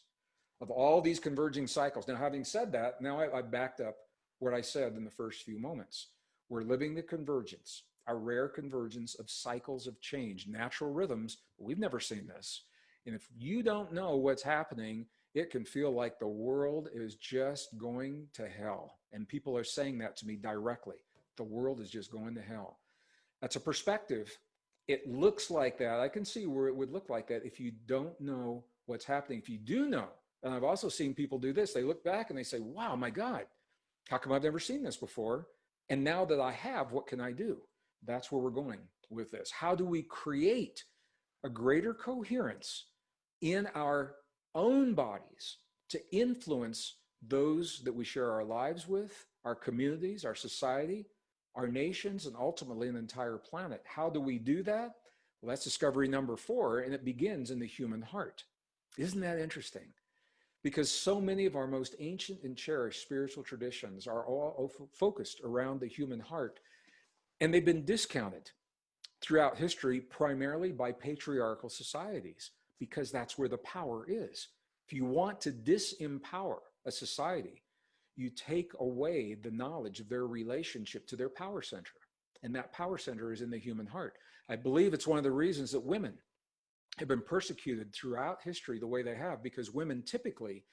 of all these converging cycles. Now, having said that, now I backed up what I said in the first few moments. We're living the convergence, a rare convergence of cycles of change, natural rhythms. We've never seen this. And if you don't know what's happening, it can feel like the world is just going to hell. And people are saying that to me directly. The world is just going to hell. That's a perspective. It looks like that. I can see where it would look like that if you don't know what's happening. If you do know, and I've also seen people do this, they look back and they say, wow, my God, how come I've never seen this before? And now that I have, what can I do? That's where we're going with this. How do we create a greater coherence in our own bodies to influence those that we share our lives with, our communities, our society, our nations, and ultimately an entire planet? How do we do that? Well, that's discovery number 4, and it begins in the human heart. Isn't that interesting? Because so many of our most ancient and cherished spiritual traditions are all focused around the human heart, and they've been discounted throughout history primarily by patriarchal societies, because that's where the power is. If you want to disempower a society, you take away the knowledge of their relationship to their power center. And that power center is in the human heart. I believe it's one of the reasons that women have been persecuted throughout history the way they have, because women typically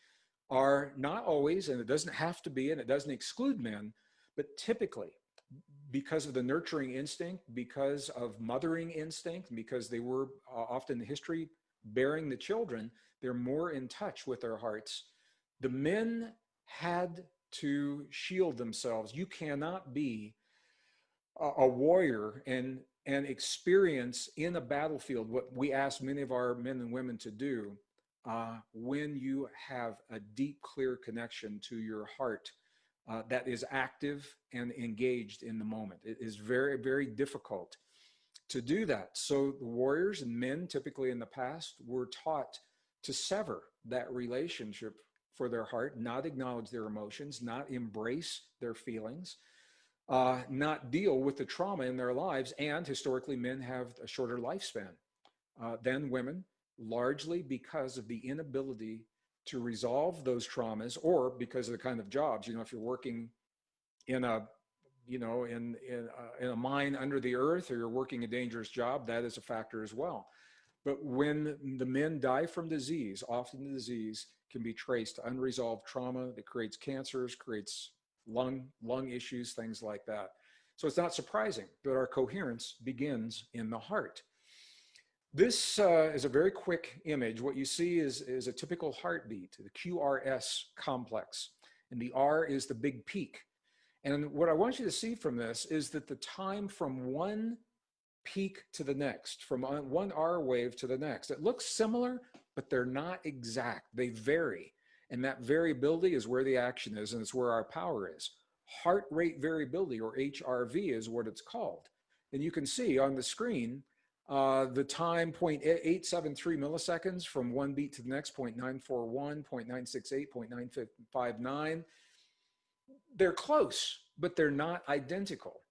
are not always, and it doesn't have to be, and it doesn't exclude men, but typically because of the nurturing instinct, because of mothering instinct, because they were often in history bearing the children, they're more in touch with their hearts. The men had to shield themselves. You cannot be a warrior and experience in a battlefield what we ask many of our men and women to do when you have a deep, clear connection to your heart that is active and engaged in the moment. It is very, very difficult to do that. So the warriors and men typically in the past were taught to sever that relationship for their heart, not acknowledge their emotions, not embrace their feelings, not deal with the trauma in their lives. And historically, men have a shorter lifespan than women, largely because of the inability to resolve those traumas, or because of the kind of jobs. You know, if you're working in a in a mine under the earth, or you're working a dangerous job, that is a factor as well. But when the men die from disease, often the disease can be traced to unresolved trauma that creates cancers, creates lung issues, things like that. So it's not surprising that our coherence begins in the heart. This is a very quick image. What you see is a typical heartbeat, the QRS complex, and the R is the big peak. And what I want you to see from this is that the time from one peak to the next, from one R wave to the next, it looks similar, but they're not exact. They vary. And that variability is where the action is, and it's where our power is. Heart rate variability, or HRV, is what it's called. And you can see on the screen the time 0.873 milliseconds from one beat to the next, 0.941, 0.968, 0.959. They're close, but they're not identical.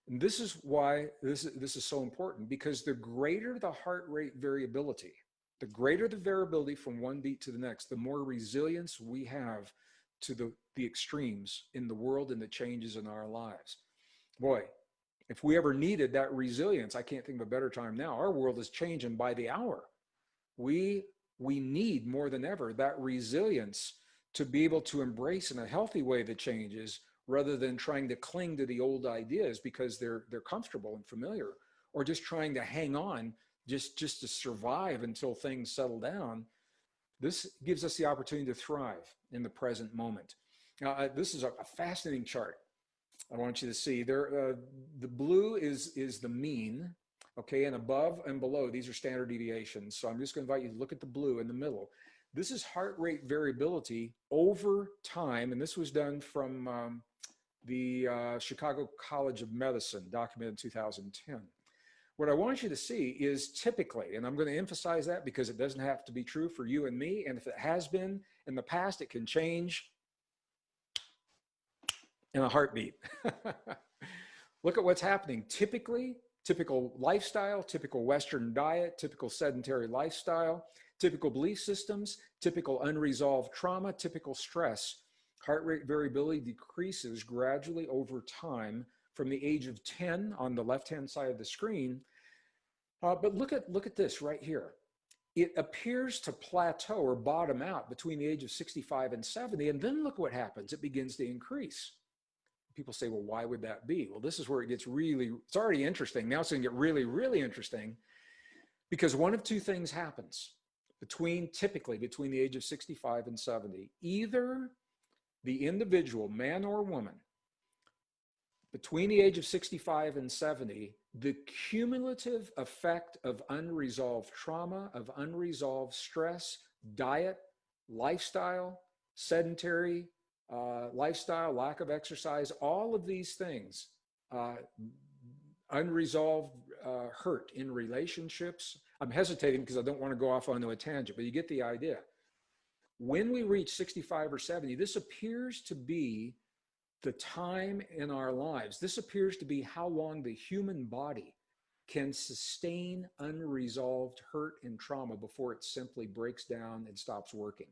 And this is why this is so important, because the greater the heart rate variability, the greater the variability from one beat to the next, the more resilience we have to the extremes in the world and the changes in our lives. Boy, if we ever needed that resilience, I can't think of a better time now. Our world is changing by the hour. We need more than ever that resilience to be able to embrace in a healthy way the changes, rather than trying to cling to the old ideas because they're comfortable and familiar, or just trying to hang on just to survive until things settle down. This gives us the opportunity to thrive in the present moment. Now, this is a fascinating chart I want you to see. There, the blue is the mean, Okay, and above and below, these are standard deviations. So I'm just going to invite you to look at the blue in the middle. This is heart rate variability over time, and this was done from the Chicago College of Medicine, documented in 2010. What I want you to see is typically, and I'm going to emphasize that because it doesn't have to be true for you and me, and if it has been in the past, it can change in a heartbeat. Look at what's happening. Typically, typical lifestyle, typical Western diet, typical sedentary lifestyle, typical belief systems, typical unresolved trauma, typical stress. Heart rate variability decreases gradually over time from the age of 10 on the left-hand side of the screen. But look at this right here. It appears to plateau or bottom out between the age of 65 and 70. And then look what happens. It begins to increase. People say, well, why would that be? Well, this is where it gets really, it's already interesting. Now it's going to get really, really interesting because one of two things happens typically between the age of 65 and 70. Either the individual, man or woman, between the age of 65 and 70, the cumulative effect of unresolved trauma, of unresolved stress, diet, lifestyle, sedentary lifestyle, lack of exercise, all of these things, unresolved hurt in relationships. I'm hesitating because I don't want to go off onto a tangent, but you get the idea. When we reach 65 or 70, this appears to be the time in our lives. This appears to be how long the human body can sustain unresolved hurt and trauma before it simply breaks down and stops working.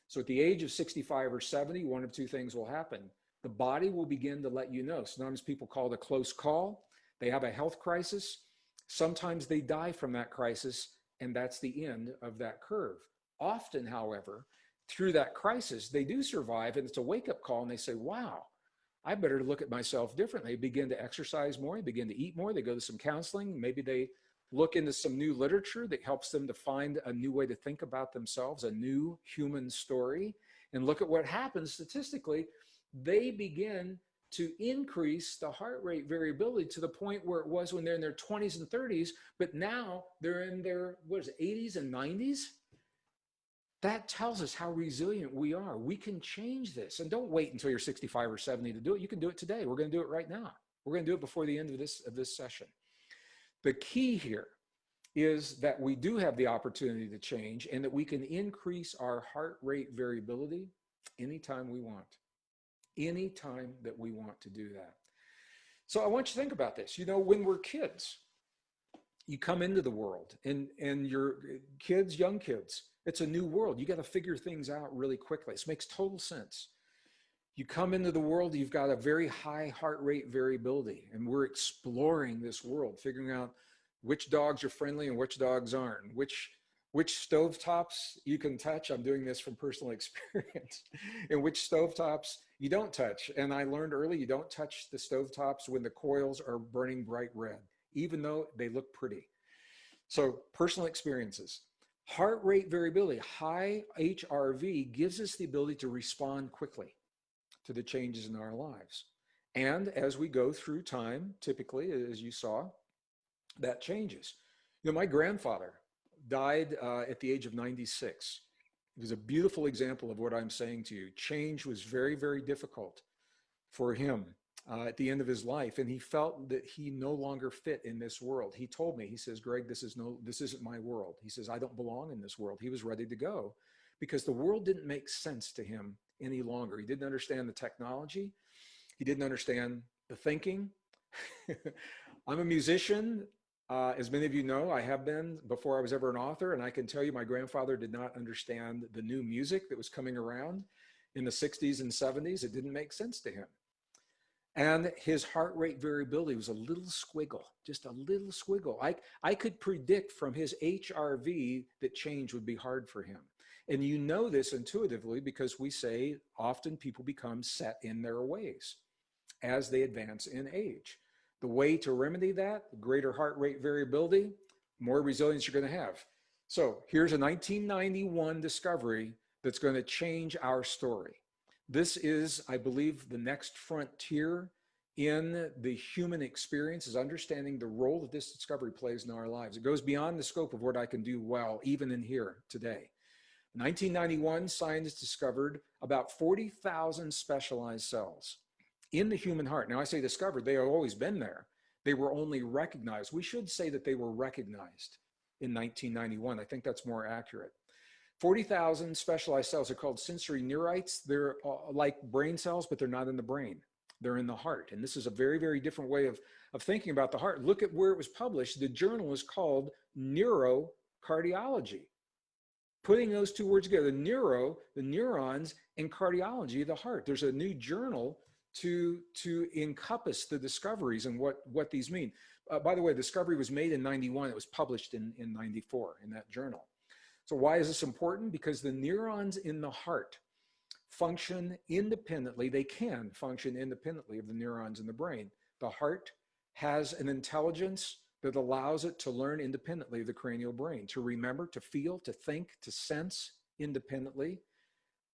So at the age of 65 or 70, one of two things will happen. The body will begin to let you know. Sometimes people call it a close call. They have a health crisis. Sometimes they die from that crisis, and that's the end of that curve. Often, however, through that crisis, they do survive, and it's a wake-up call, and they say, wow, I better look at myself differently. They begin to exercise more, they begin to eat more, they go to some counseling, maybe they look into some new literature that helps them to find a new way to think about themselves, a new human story, and look at what happens statistically. They begin to increase the heart rate variability to the point where it was when they're in their 20s and 30s, but now they're in their, 80s and 90s? That tells us how resilient we are. We can change this. And don't wait until you're 65 or 70 to do it. You can do it today. We're going to do it right now. We're going to do it before the end of this session. The key here is that we do have the opportunity to change and that we can increase our heart rate variability anytime we want. Anytime that we want to do that. So I want you to think about this. You know, when we're kids, you come into the world and you're kids, young kids, it's a new world. You got to figure things out really quickly. This makes total sense. You come into the world, you've got a very high heart rate variability, and we're exploring this world, figuring out which dogs are friendly and which dogs aren't, which stovetops you can touch. I'm doing this from personal experience. And which stovetops you don't touch. And I learned early, you don't touch the stovetops when the coils are burning bright red, even though they look pretty. So personal experiences. Heart rate variability, high HRV, gives us the ability to respond quickly to the changes in our lives. And as we go through time, typically, as you saw, that changes. You know, my grandfather died at the age of 96. It was a beautiful example of what I'm saying to you. Change was very, very difficult for him at the end of his life, and he felt that he no longer fit in this world. He told me, he says, Greg, this isn't my world. He says, I don't belong in this world. He was ready to go because the world didn't make sense to him any longer. He didn't understand the technology. He didn't understand the thinking. I'm a musician. As many of you know, I have been before I was ever an author, and I can tell you my grandfather did not understand the new music that was coming around in the 60s and 70s. It didn't make sense to him. And his heart rate variability was a little squiggle, just a little squiggle. I could predict from his HRV that change would be hard for him. And you know this intuitively because we say often people become set in their ways as they advance in age. The way to remedy that, greater heart rate variability, more resilience you're going to have. So here's a 1991 discovery that's going to change our story. This is, I believe, the next frontier in the human experience is understanding the role that this discovery plays in our lives. It goes beyond the scope of what I can do well, even in here today. In 1991, scientists discovered about 40,000 specialized cells in the human heart. Now, I say discovered, they have always been there. They were only recognized. We should say that they were recognized in 1991. I think that's more accurate. 40,000 specialized cells are called sensory neurites. They're like brain cells, but they're not in the brain. They're in the heart. And this is a very, very different way of thinking about the heart. Look at where it was published. The journal is called Neurocardiology. Putting those two words together, neuro, the neurons, and cardiology, the heart. There's a new journal to encompass the discoveries and what these mean. By the way, the discovery was made in 91. It was published in 94 in that journal. So why is this important? Because the neurons in the heart function independently. They can function independently of the neurons in the brain. The heart has an intelligence that allows it to learn independently of the cranial brain, to remember, to feel, to think, to sense independently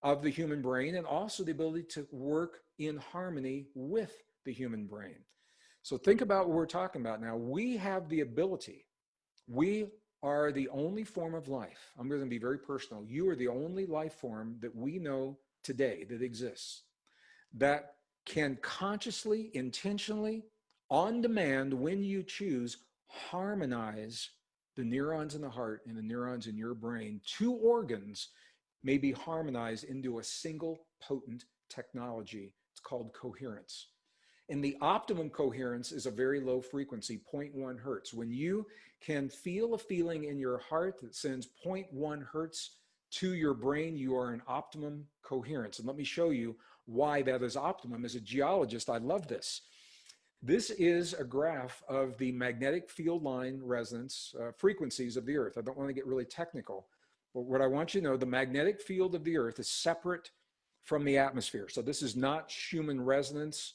of the human brain, and also the ability to work in harmony with the human brain. So think about what we're talking about now. We have the ability. We are the only form of life. I'm going to be very personal. You are the only life form that we know today that exists that can consciously, intentionally, on demand, when you choose, harmonize the neurons in the heart and the neurons in your brain. Two organs may be harmonized into a single potent technology. It's called coherence. And the optimum coherence is a very low frequency, 0.1 hertz. When you can feel a feeling in your heart that sends 0.1 hertz to your brain, you are in optimum coherence. And let me show you why that is optimum. As a geologist, I love this. This is a graph of the magnetic field line resonance frequencies of the Earth. I don't want to get really technical, but what I want you to know, the magnetic field of the Earth is separate from the atmosphere. So this is not Schumann resonance,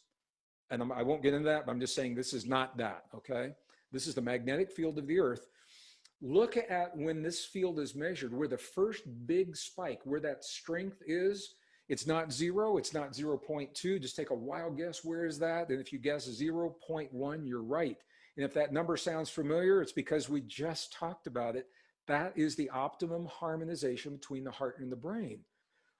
and I won't get into that, but I'm just saying this is not that, okay? This is the magnetic field of the Earth. Look at when this field is measured, where the first big spike, where that strength is. It's not 0, it's not 0.2. Just take a wild guess, where is that? And if you guess 0.1, you're right. And if that number sounds familiar, it's because we just talked about it. That is the optimum harmonization between the heart and the brain.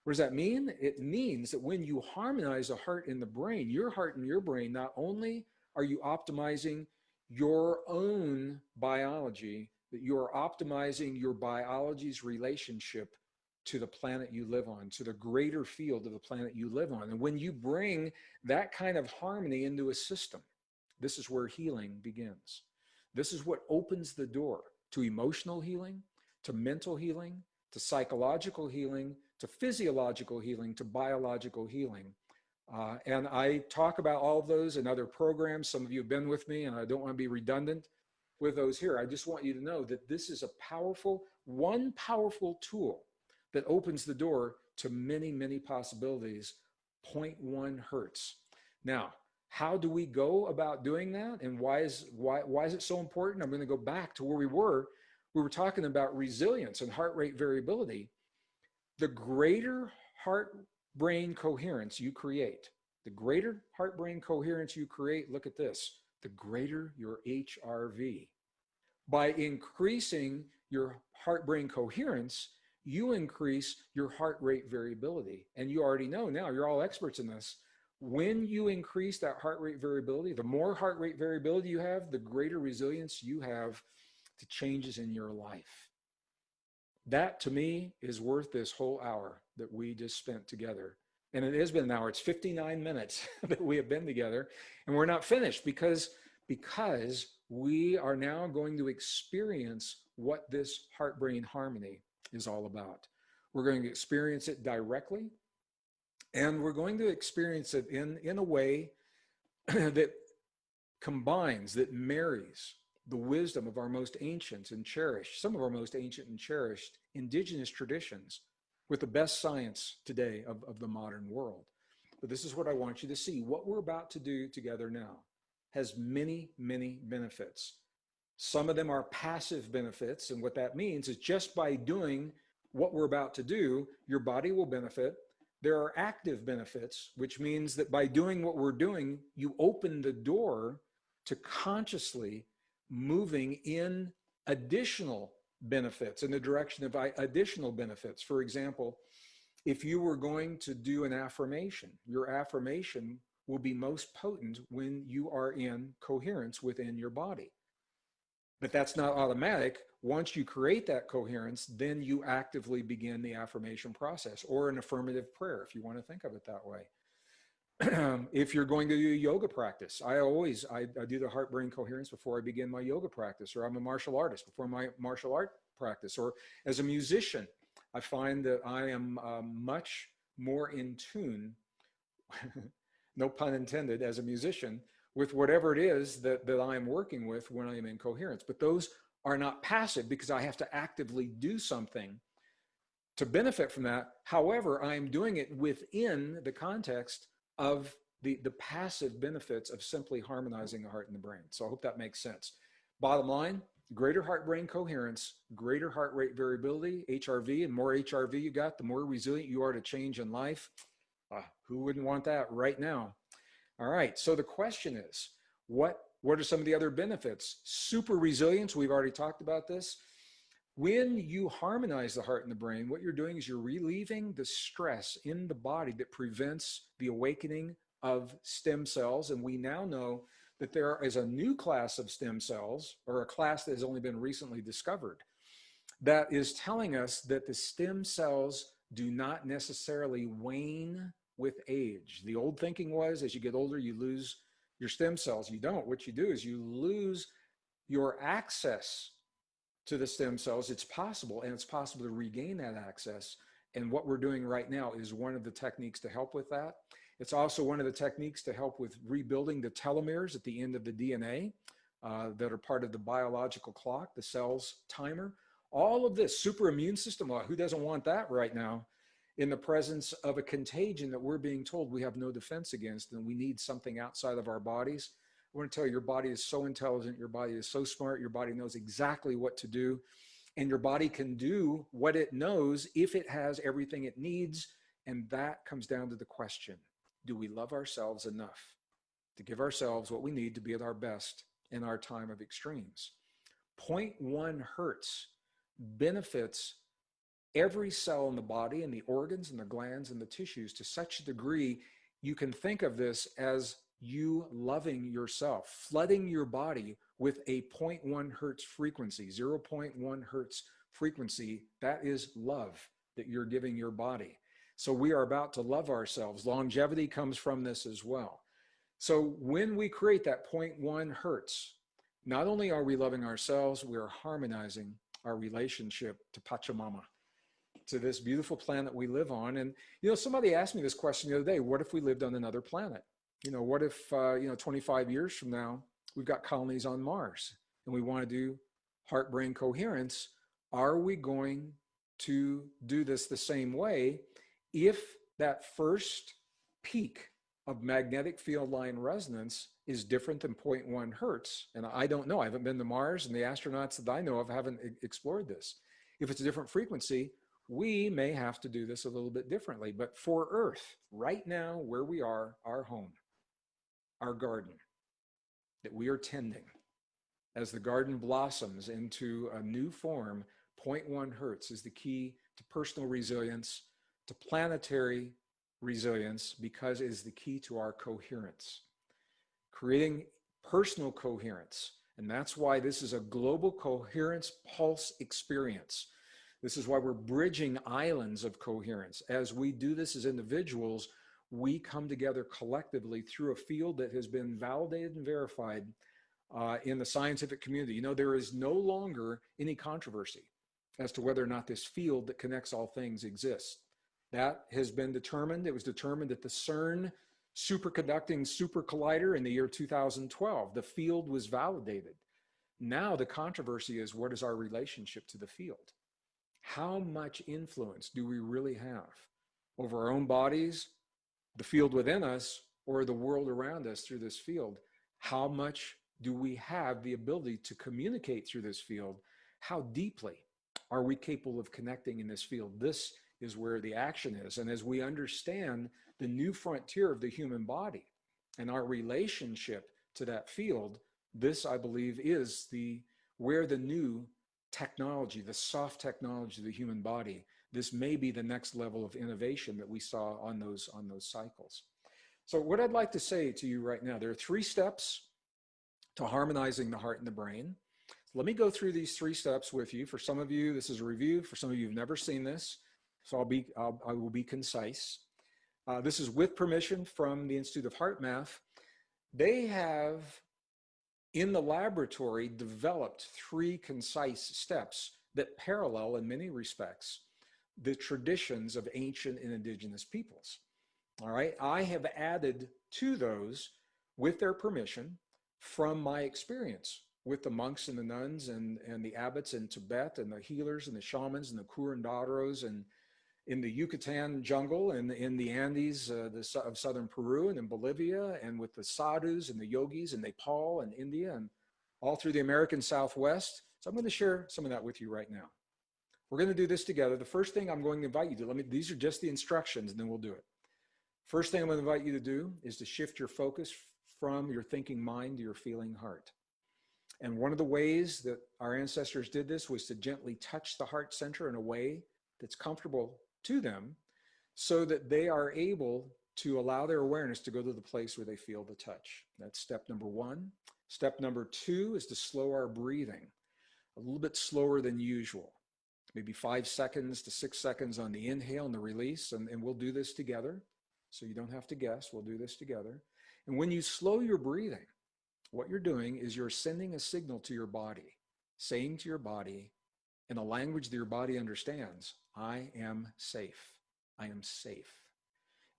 What does that mean? It means that when you harmonize the heart and the brain, your heart and your brain, not only are you optimizing your own biology, that you are optimizing your biology's relationship to the planet you live on, to the greater field of the planet you live on. And when you bring that kind of harmony into a system, this is where healing begins. This is what opens the door to emotional healing, to mental healing, to psychological healing, to physiological healing, to biological healing. And I talk about all of those in other programs. Some of you have been with me, and I don't want to be redundant with those here. I just want you to know that this is a powerful, one powerful tool that opens the door to many, many possibilities, 0.1 hertz. Now, how do we go about doing that? And why is it so important? I'm going to go back to where we were. We were talking about resilience and heart rate variability. The greater heart-brain coherence you create, the greater heart-brain coherence you create, look at this, the greater your HRV. By increasing your heart-brain coherence, you increase your heart rate variability. And you already know now, you're all experts in this. When you increase that heart rate variability, the more heart rate variability you have, the greater resilience you have to changes in your life. That to me is worth this whole hour that we just spent together. And it has been an hour. It's 59 minutes that we have been together, and we're not finished because we are now going to experience what this heart-brain harmony is all about. We're going to experience it directly, and we're going to experience it in a way that combines, that marries the wisdom of our most ancient and cherished, some of our most ancient and cherished indigenous traditions with the best science today of the modern world. But this is what I want you to see. What we're about to do together now has many, many benefits. Some of them are passive benefits, and what that means is just by doing what we're about to do, your body will benefit, there are active benefits, which means that by doing what we're doing, you open the door to consciously moving in additional benefits, in the direction of additional benefits. For example, if you were going to do an affirmation, your affirmation will be most potent when you are in coherence within your body. But that's not automatic. Once you create that coherence, then you actively begin the affirmation process, or an affirmative prayer, if you want to think of it that way. If you're going to do yoga practice, I do the heart-brain coherence before I begin my yoga practice, or I'm a martial artist before my martial art practice, or as a musician, I find that I am much more in tune, no pun intended, as a musician, with whatever it is that I am working with when I am in coherence. But those are not passive, because I have to actively do something to benefit from that. However, I am doing it within the context of the passive benefits of simply harmonizing the heart and the brain. So I hope that makes sense. Bottom line, greater heart-brain coherence, greater heart rate variability, HRV, and more HRV you got, the more resilient you are to change in life. Who wouldn't want that right now? All right, so the question is, what are some of the other benefits? Super resilience, we've already talked about this. When you harmonize the heart and the brain, what you're doing is you're relieving the stress in the body that prevents the awakening of stem cells. And we now know that there is a new class of stem cells, or a class that has only been recently discovered, that is telling us that the stem cells do not necessarily wane with age. The old thinking was, as you get older, you lose your stem cells. You don't. What you do is you lose your access to the stem cells. It's possible, and it's possible to regain that access. And what we're doing right now is one of the techniques to help with that. It's also one of the techniques to help with rebuilding the telomeres at the end of the DNA that are part of the biological clock, the cell's timer. All of this super immune system, well, who doesn't want that right now? In the presence of a contagion that we're being told we have no defense against, and we need something outside of our bodies. I want to tell you, your body is so intelligent, your body is so smart, your body knows exactly what to do, and your body can do what it knows if it has everything it needs. And that comes down to the question, do we love ourselves enough to give ourselves what we need to be at our best in our time of extremes? 0.1 hertz benefits every cell in the body and the organs and the glands and the tissues to such a degree you can think of this as you loving yourself, flooding your body with a 0.1 hertz frequency, 0.1 hertz frequency. That is love that you're giving your body. So we are about to love ourselves. Longevity comes from this as well. So when we create that 0.1 hertz, not only are we loving ourselves, we are harmonizing our relationship to Pachamama, to this beautiful planet we live on. And, somebody asked me this question the other day, what if we lived on another planet? What if, 25 years from now, we've got colonies on Mars and we want to do heart-brain coherence? Are we going to do this the same way if that first peak of magnetic field line resonance is different than 0.1 hertz? And I don't know. I haven't been to Mars, and the astronauts that I know of haven't explored this. If it's a different frequency, we may have to do this a little bit differently. But for Earth, right now, where we are, our home, our garden that we are tending, as the garden blossoms into a new form, 0.1 hertz is the key to personal resilience, to planetary resilience, because it is the key to our coherence. Creating personal coherence. And that's why this is a global coherence pulse experience. This is why we're bridging islands of coherence. As we do this as individuals, we come together collectively through a field that has been validated and verified in the scientific community. There is no longer any controversy as to whether or not this field that connects all things exists. That has been determined. It was determined at the CERN superconducting super collider in the year 2012. The field was validated. Now the controversy is, what is our relationship to the field? How much influence do we really have over our own bodies, the field within us, or the world around us through this field? How much do we have the ability to communicate through this field? How deeply are we capable of connecting in this field? This is where the action is. And as we understand the new frontier of the human body and our relationship to that field, this, I believe, is where the new technology, the soft technology of the human body, this may be the next level of innovation that we saw on those cycles. So what I'd like to say to you right now, there are 3 steps to harmonizing the heart and the brain. Let me go through these 3 steps with you. For some of you, this is a review. For some of you who've never seen this, so I will be concise. This is with permission from the Institute of Heart Math. They have, in the laboratory, developed 3 concise steps that parallel, in many respects, the traditions of ancient and indigenous peoples. All right, I have added to those, with their permission, from my experience with the monks and the nuns and the abbots in Tibet and the healers and the shamans and the curanderos and in the Yucatan jungle and in the Andes of southern Peru and in Bolivia, and with the sadhus and the yogis in Nepal and India and all through the American Southwest. So I'm going to share some of that with you right now. We're going to do this together. The first thing I'm going to invite you to, these are just the instructions and then we'll do it. First thing I'm going to invite you to do is to shift your focus from your thinking mind to your feeling heart. And one of the ways that our ancestors did this was to gently touch the heart center in a way that's comfortable to them so that they are able to allow their awareness to go to the place where they feel the touch. That's step number 1. Step number 2 is to slow our breathing a little bit slower than usual. Maybe 5 seconds to 6 seconds on the inhale and the release. And we'll do this together. So you don't have to guess, we'll do this together. And when you slow your breathing, what you're doing is you're sending a signal to your body, saying to your body in a language that your body understands, I am safe, I am safe.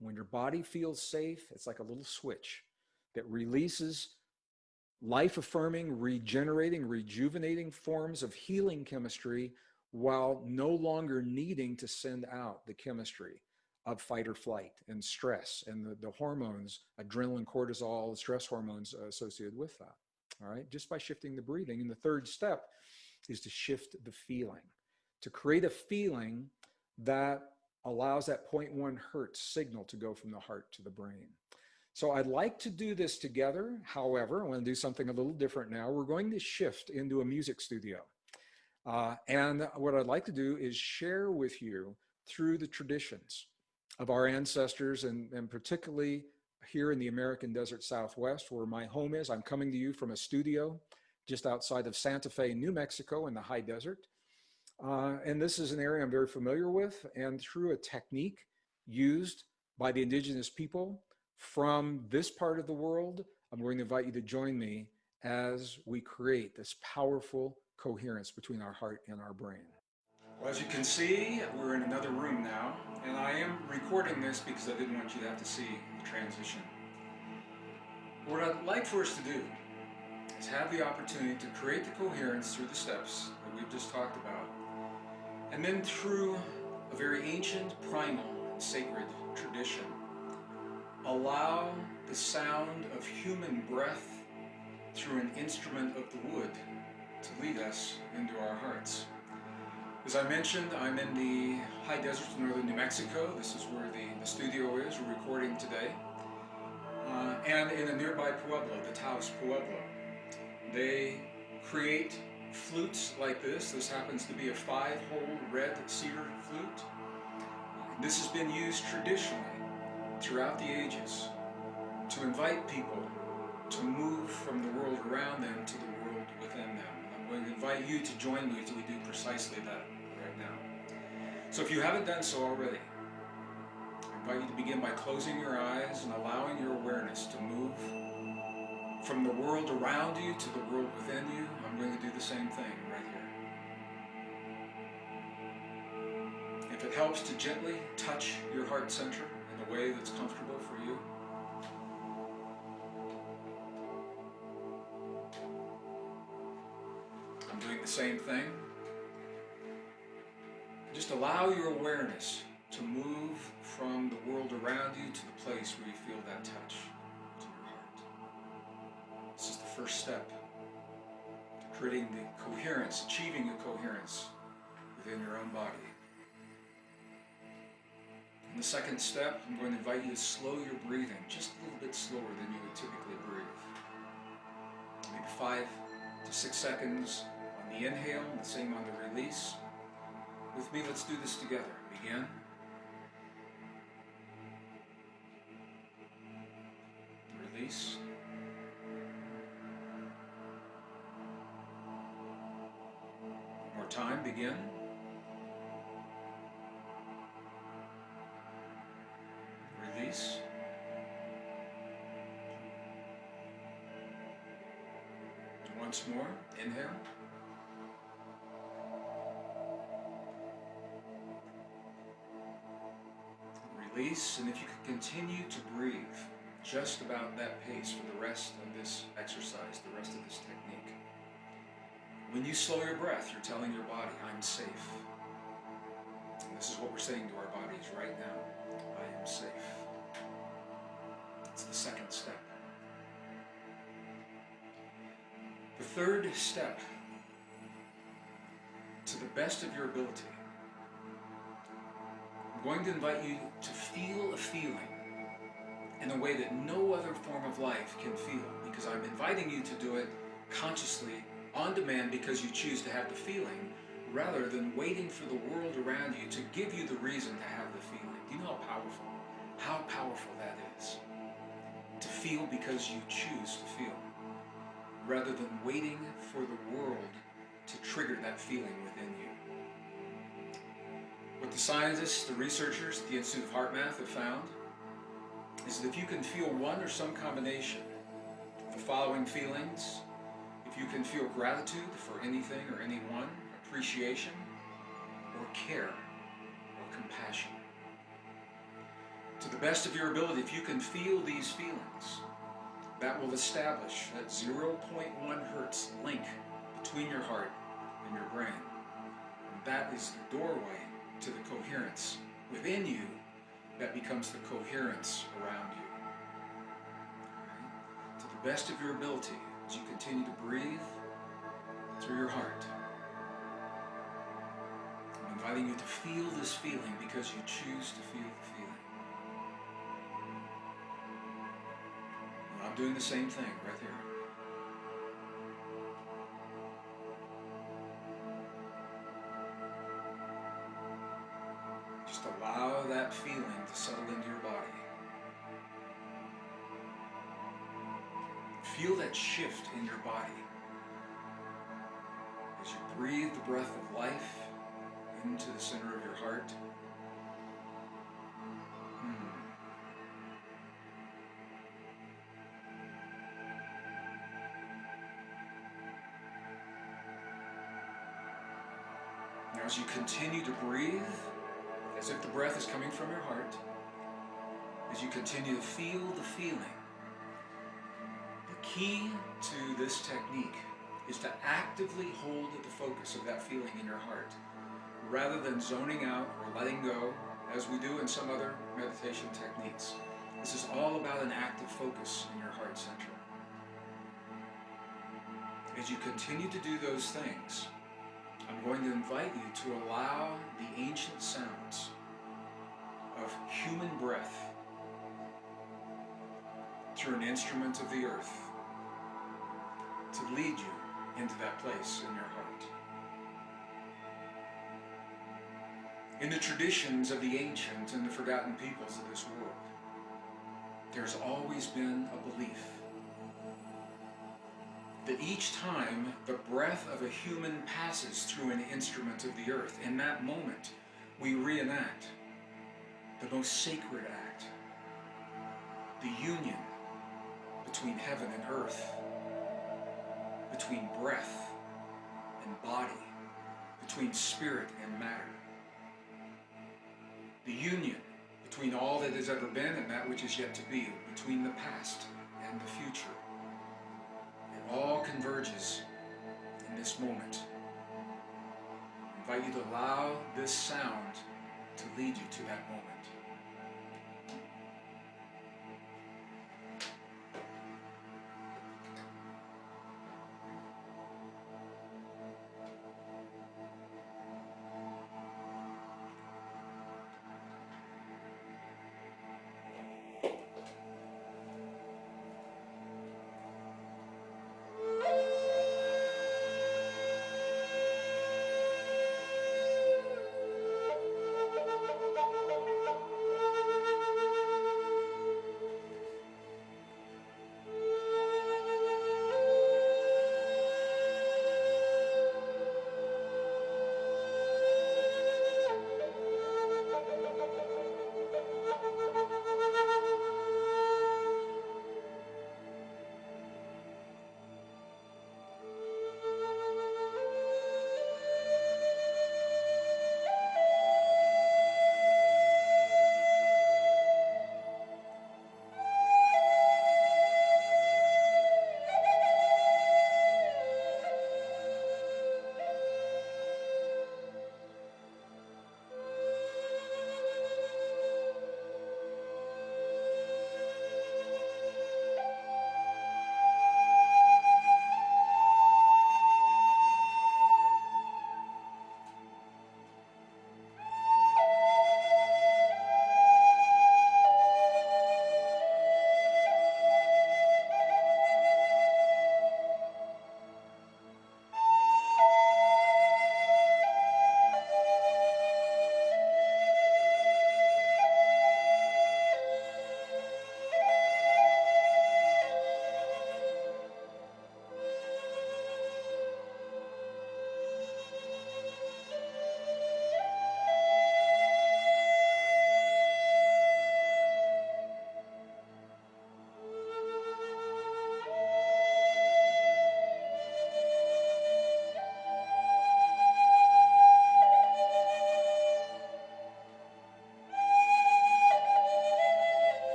When your body feels safe, it's like a little switch that releases life-affirming, regenerating, rejuvenating forms of healing chemistry while no longer needing to send out the chemistry of fight or flight and stress and the hormones, adrenaline, cortisol, stress hormones associated with that. All right, just by shifting the breathing. And the third step is to shift the feeling, to create a feeling that allows that 0.1 hertz signal to go from the heart to the brain. So I'd like to do this together. However, I want to do something a little different now. We're going to shift into a music studio. And what I'd like to do is share with you through the traditions of our ancestors, and particularly here in the American Desert Southwest, where my home is. I'm coming to you from a studio just outside of Santa Fe, New Mexico, in the high desert. And this is an area I'm very familiar with, and through a technique used by the indigenous people from this part of the world, I'm going to invite you to join me as we create this powerful coherence between our heart and our brain. Well, as you can see, we're in another room now, and I am recording this because I didn't want you to have to see the transition. What I'd like for us to do is have the opportunity to create the coherence through the steps that we've just talked about, and then through a very ancient, primal, and sacred tradition, allow the sound of human breath through an instrument of the wood to lead us into our hearts. As I mentioned, I'm in the high deserts of northern New Mexico. This is where the studio is. We're recording today. And in a nearby pueblo, the Taos Pueblo. They create flutes like this. This happens to be a 5-hole red cedar flute. This has been used traditionally throughout the ages to invite people to move from the world around them to the world within them. I'm going to invite you to join me as we do precisely that right now. So if you haven't done so already, I invite you to begin by closing your eyes and allowing your awareness to move from the world around you to the world within you. I'm going to do the same thing right here. If it helps to gently touch your heart center in a way that's comfortable for you, I'm doing the same thing. Just allow your awareness to move from the world around you to the place where you feel that touch to your heart. This is the first step to creating the coherence, achieving a coherence within your own body. In the second step, I'm going to invite you to slow your breathing just a little bit slower than you would typically breathe. Maybe 5 to 6 seconds on the inhale, and the same on the release. With me, let's do this together. Begin. Release. One more time. Begin. Release. Once more. Inhale. Release, and if you could continue to breathe just about that pace for the rest of this exercise, the rest of this technique. When you slow your breath, you're telling your body, I'm safe. And this is what we're saying to our bodies right now. I am safe. It's the second step. The third step, to the best of your ability, I'm going to invite you to feel a feeling in a way that no other form of life can feel, because I'm inviting you to do it consciously, on demand, because you choose to have the feeling, rather than waiting for the world around you to give you the reason to have the feeling. Do you know how powerful that is? To feel because you choose to feel, rather than waiting for the world to trigger that feeling within you. What the scientists, the researchers at the Institute of Heart Math have found is that if you can feel one or some combination of the following feelings, if you can feel gratitude for anything or anyone, appreciation, or care, or compassion, to the best of your ability, if you can feel these feelings, that will establish that 0.1 hertz link between your heart and your brain. And that is the doorway to the coherence within you that becomes the coherence around you. Right? To the best of your ability, as you continue to breathe through your heart, I'm inviting you to feel this feeling because you choose to feel the feeling. And I'm doing the same thing right here. Just allow that feeling to settle into your body. Feel that shift in your body as you breathe the breath of life into the center of your heart. Now, as you continue to breathe, as if the breath is coming from your heart, as you continue to feel the feeling, the key to this technique is to actively hold the focus of that feeling in your heart, rather than zoning out or letting go, as we do in some other meditation techniques. This is all about an active focus in your heart center. As you continue to do those things, I'm going to invite you to allow the ancient sounds of human breath through an instrument of the earth to lead you into that place in your heart. In the traditions of the ancient and the forgotten peoples of this world, there's always been a belief that each time the breath of a human passes through an instrument of the earth, in that moment we reenact the most sacred act, the union between heaven and earth, between breath and body, between spirit and matter. The union between all that has ever been and that which is yet to be, between the past and the future. It all converges in this moment. I invite you to allow this sound to lead you to that moment.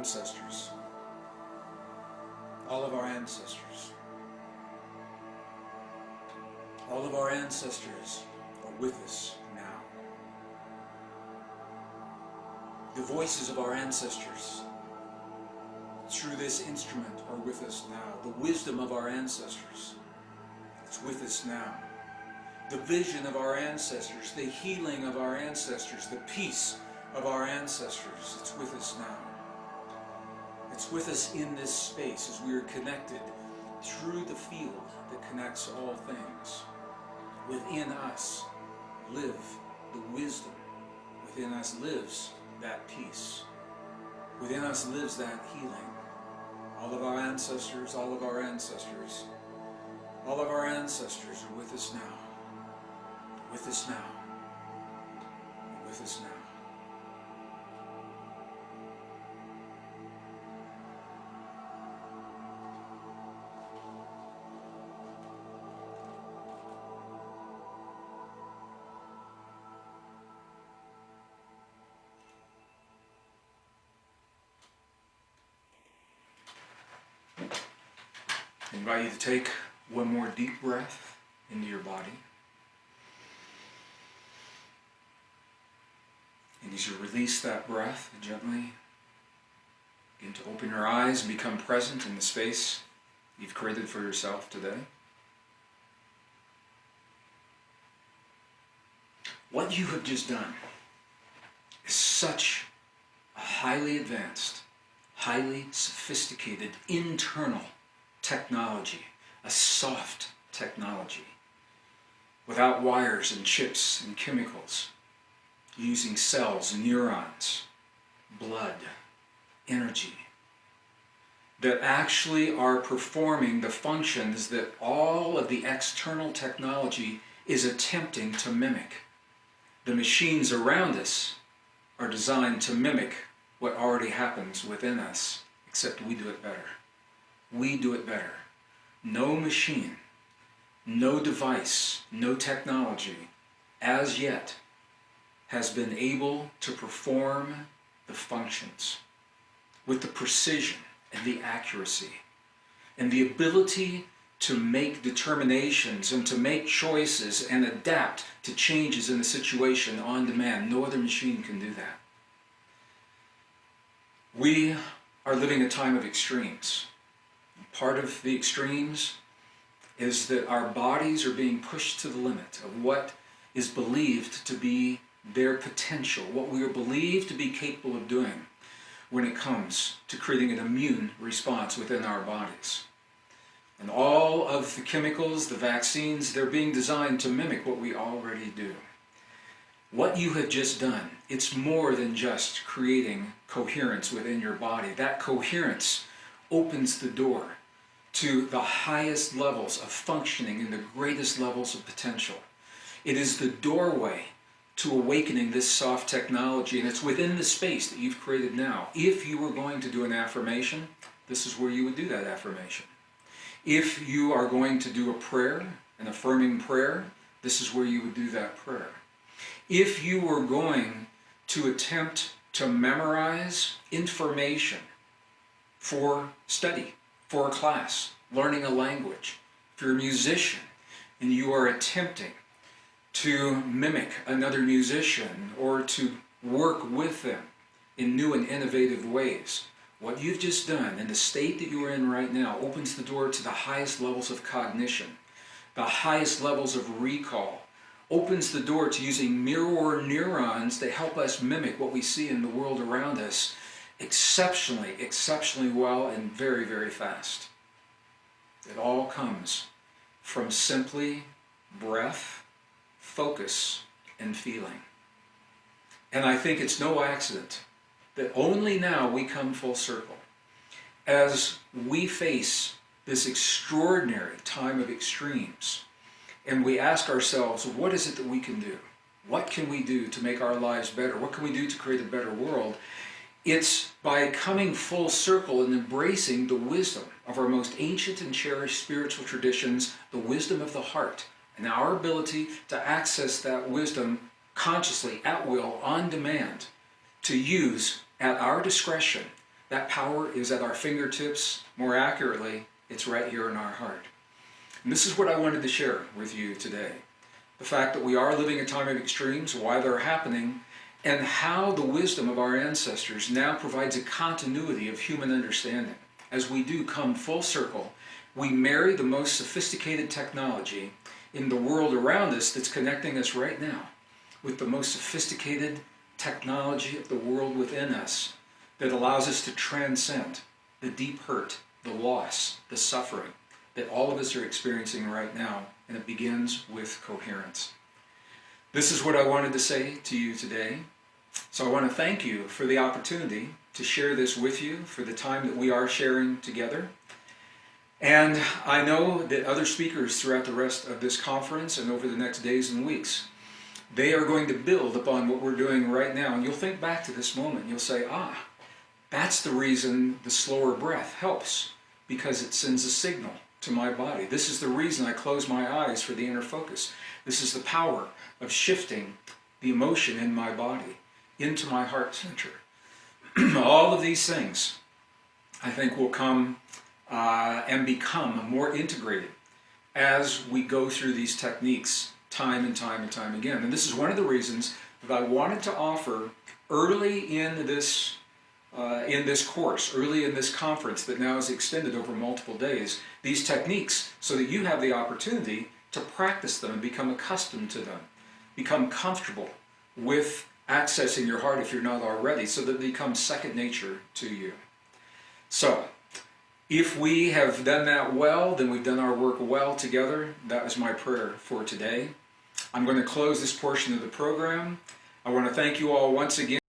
ancestors. All of our ancestors. All of our ancestors are with us now. The voices of our ancestors through this instrument are with us now. The wisdom of our ancestors, it's with us now. The vision of our ancestors, the healing of our ancestors, the peace of our ancestors, it's with us now. It's with us in this space as we are connected through the field that connects all things. Within us live the wisdom. Within us lives that peace. Within us lives that healing. All of our ancestors, all of our ancestors, all of our ancestors are with us now. With us now. With us now. I invite you to take one more deep breath into your body. And as you release that breath gently, begin to open your eyes and become present in the space you've created for yourself today. What you have just done is such a highly advanced, highly sophisticated internal technology, a soft technology, without wires and chips and chemicals, using cells, neurons, blood, energy, that actually are performing the functions that all of the external technology is attempting to mimic. The machines around us are designed to mimic what already happens within us, except we do it better. We do it better. No machine, no device, no technology, as yet, has been able to perform the functions with the precision and the accuracy and the ability to make determinations and to make choices and adapt to changes in the situation on demand. No other machine can do that. We are living a time of extremes. Part of the extremes is that our bodies are being pushed to the limit of what is believed to be their potential, what we are believed to be capable of doing when it comes to creating an immune response within our bodies. And all of the chemicals, the vaccines, they're being designed to mimic what we already do. What you have just done, it's more than just creating coherence within your body. That coherence opens the door to the highest levels of functioning and the greatest levels of potential. It is the doorway to awakening this soft technology, and it's within the space that you've created now. If you were going to do an affirmation, this is where you would do that affirmation. If you are going to do a prayer, an affirming prayer, this is where you would do that prayer. If you were going to attempt to memorize information for study, for a class, learning a language, if you're a musician and you are attempting to mimic another musician or to work with them in new and innovative ways, what you've just done in the state that you are in right now opens the door to the highest levels of cognition, the highest levels of recall, opens the door to using mirror neurons that help us mimic what we see in the world around us exceptionally well and very, very fast. It all comes from simply breath, focus, and feeling. And I think it's no accident that only now we come full circle as we face this extraordinary time of extremes and we ask ourselves, what is it that we can do? What can we do to make our lives better? What can we do to create a better world? It's by coming full circle and embracing the wisdom of our most ancient and cherished spiritual traditions, the wisdom of the heart, and our ability to access that wisdom consciously, at will, on demand, to use at our discretion That power is at our fingertips. More accurately, it's right here in our heart. And this is what I wanted to share with you today. The fact that we are living a time of extremes, why they're happening, and how the wisdom of our ancestors now provides a continuity of human understanding. As we do come full circle, we marry the most sophisticated technology in the world around us that's connecting us right now with the most sophisticated technology of the world within us that allows us to transcend the deep hurt, the loss, the suffering that all of us are experiencing right now, and it begins with coherence. This is what I wanted to say to you today. So I want to thank you for the opportunity to share this with you, for the time that we are sharing together. And I know that other speakers throughout the rest of this conference and over the next days and weeks, they are going to build upon what we're doing right now. And you'll think back to this moment. You'll say, that's the reason the slower breath helps, because it sends a signal to my body. This is the reason I close my eyes for the inner focus. This is the power of shifting the emotion in my body into my heart center. All of these things, I think, will come and become more integrated as we go through these techniques time and time and time again. And this is one of the reasons that I wanted to offer early in this course, early in this conference that now is extended over multiple days, these techniques, so that you have the opportunity to practice them and become accustomed to them, become comfortable with accessing your heart if you're not already, so that it becomes second nature to you. So, if we have done that well, then we've done our work well together. That was my prayer for today. I'm going to close this portion of the program. I want to thank you all once again.